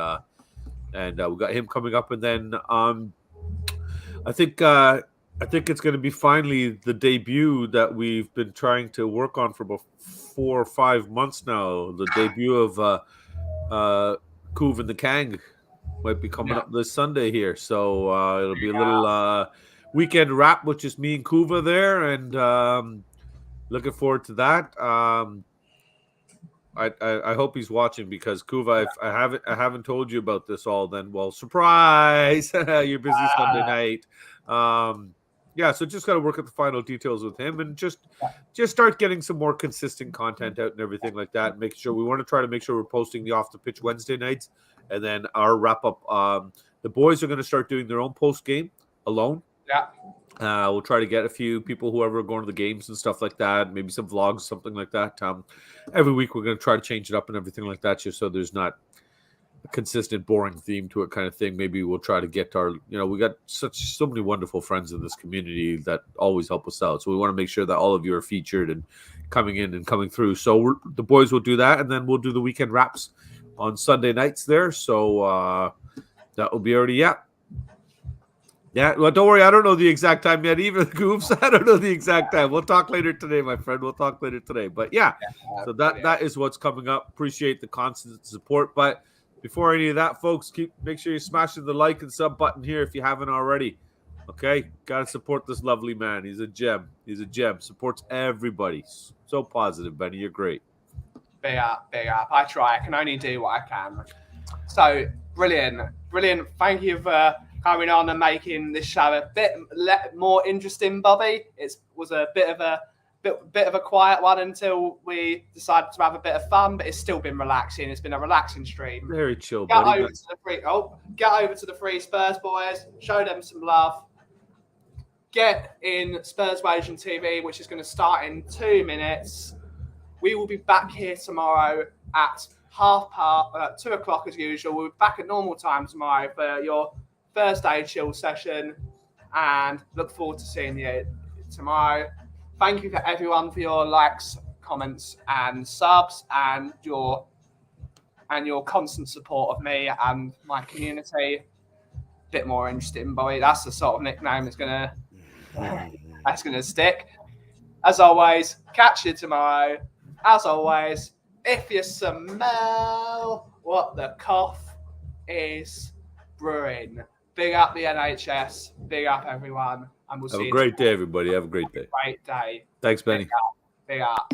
Speaker 3: we got him coming up, and then I think it's going to be finally the debut that we've been trying to work on for about 4 or 5 months now. The debut of Kuv and the Kang might be coming up this Sunday here. So it'll be a little weekend wrap with just me and Kuva there, and looking forward to that. I hope he's watching, because Kuva, I haven't told you about this all. Then, well, surprise! You're busy Sunday night. So just got to work at the final details with him, and just start getting some more consistent content out and everything like that. Make sure we want to try to make sure we're posting the Off the Pitch Wednesday nights, and then our wrap up. The boys are going to start doing their own post game alone.
Speaker 1: Yeah.
Speaker 3: We'll try to get a few people, whoever are going to the games and stuff like that, maybe some vlogs, something like that. Every week we're going to try to change it up and everything like that, just so there's not a consistent, boring theme to it kind of thing. Maybe we'll try to get our, we got so many wonderful friends in this community that always help us out. So we want to make sure that all of you are featured and coming in and coming through. So the boys will do that, and then we'll do the weekend wraps on Sunday nights there. So that will be already, Yeah, well, don't worry. I don't know the exact time yet either, Goofs. I don't know the exact time. We'll talk later today, my friend. We'll talk later today. But so that is what's coming up. Appreciate the constant support. But before any of that, folks, make sure you're smashing the like and sub button here if you haven't already. Okay? Got to support this lovely man. He's a gem. Supports everybody. So positive, Benny. You're great.
Speaker 1: Big up. I try. I can only do what I can. So, brilliant. Thank you for coming on and making this show a bit more interesting, Bobby. It was a bit of a quiet one until we decided to have a bit of fun, but it's still been relaxing. It's been a relaxing stream.
Speaker 3: Very chill,
Speaker 1: Get
Speaker 3: buddy.
Speaker 1: over to the Free Spurs boys. Show them some love. Get in Spurs Asian TV, which is going to start in 2 minutes. We will be back here tomorrow at 2 o'clock as usual. We'll be back at normal time tomorrow for your Thursday chill session, and look forward to seeing you tomorrow. Thank you to everyone for your likes, comments, and subs, and your constant support of me and my community. Bit more interesting, boy. That's the sort of nickname that's gonna stick. As always, catch you tomorrow. As always, if you smell what the cough is brewing. Big up the NHS. Big up everyone. And we'll see you.
Speaker 3: Have a great day, everybody. Have a great day.
Speaker 1: Great day.
Speaker 3: Thanks, Benny.
Speaker 1: Big up.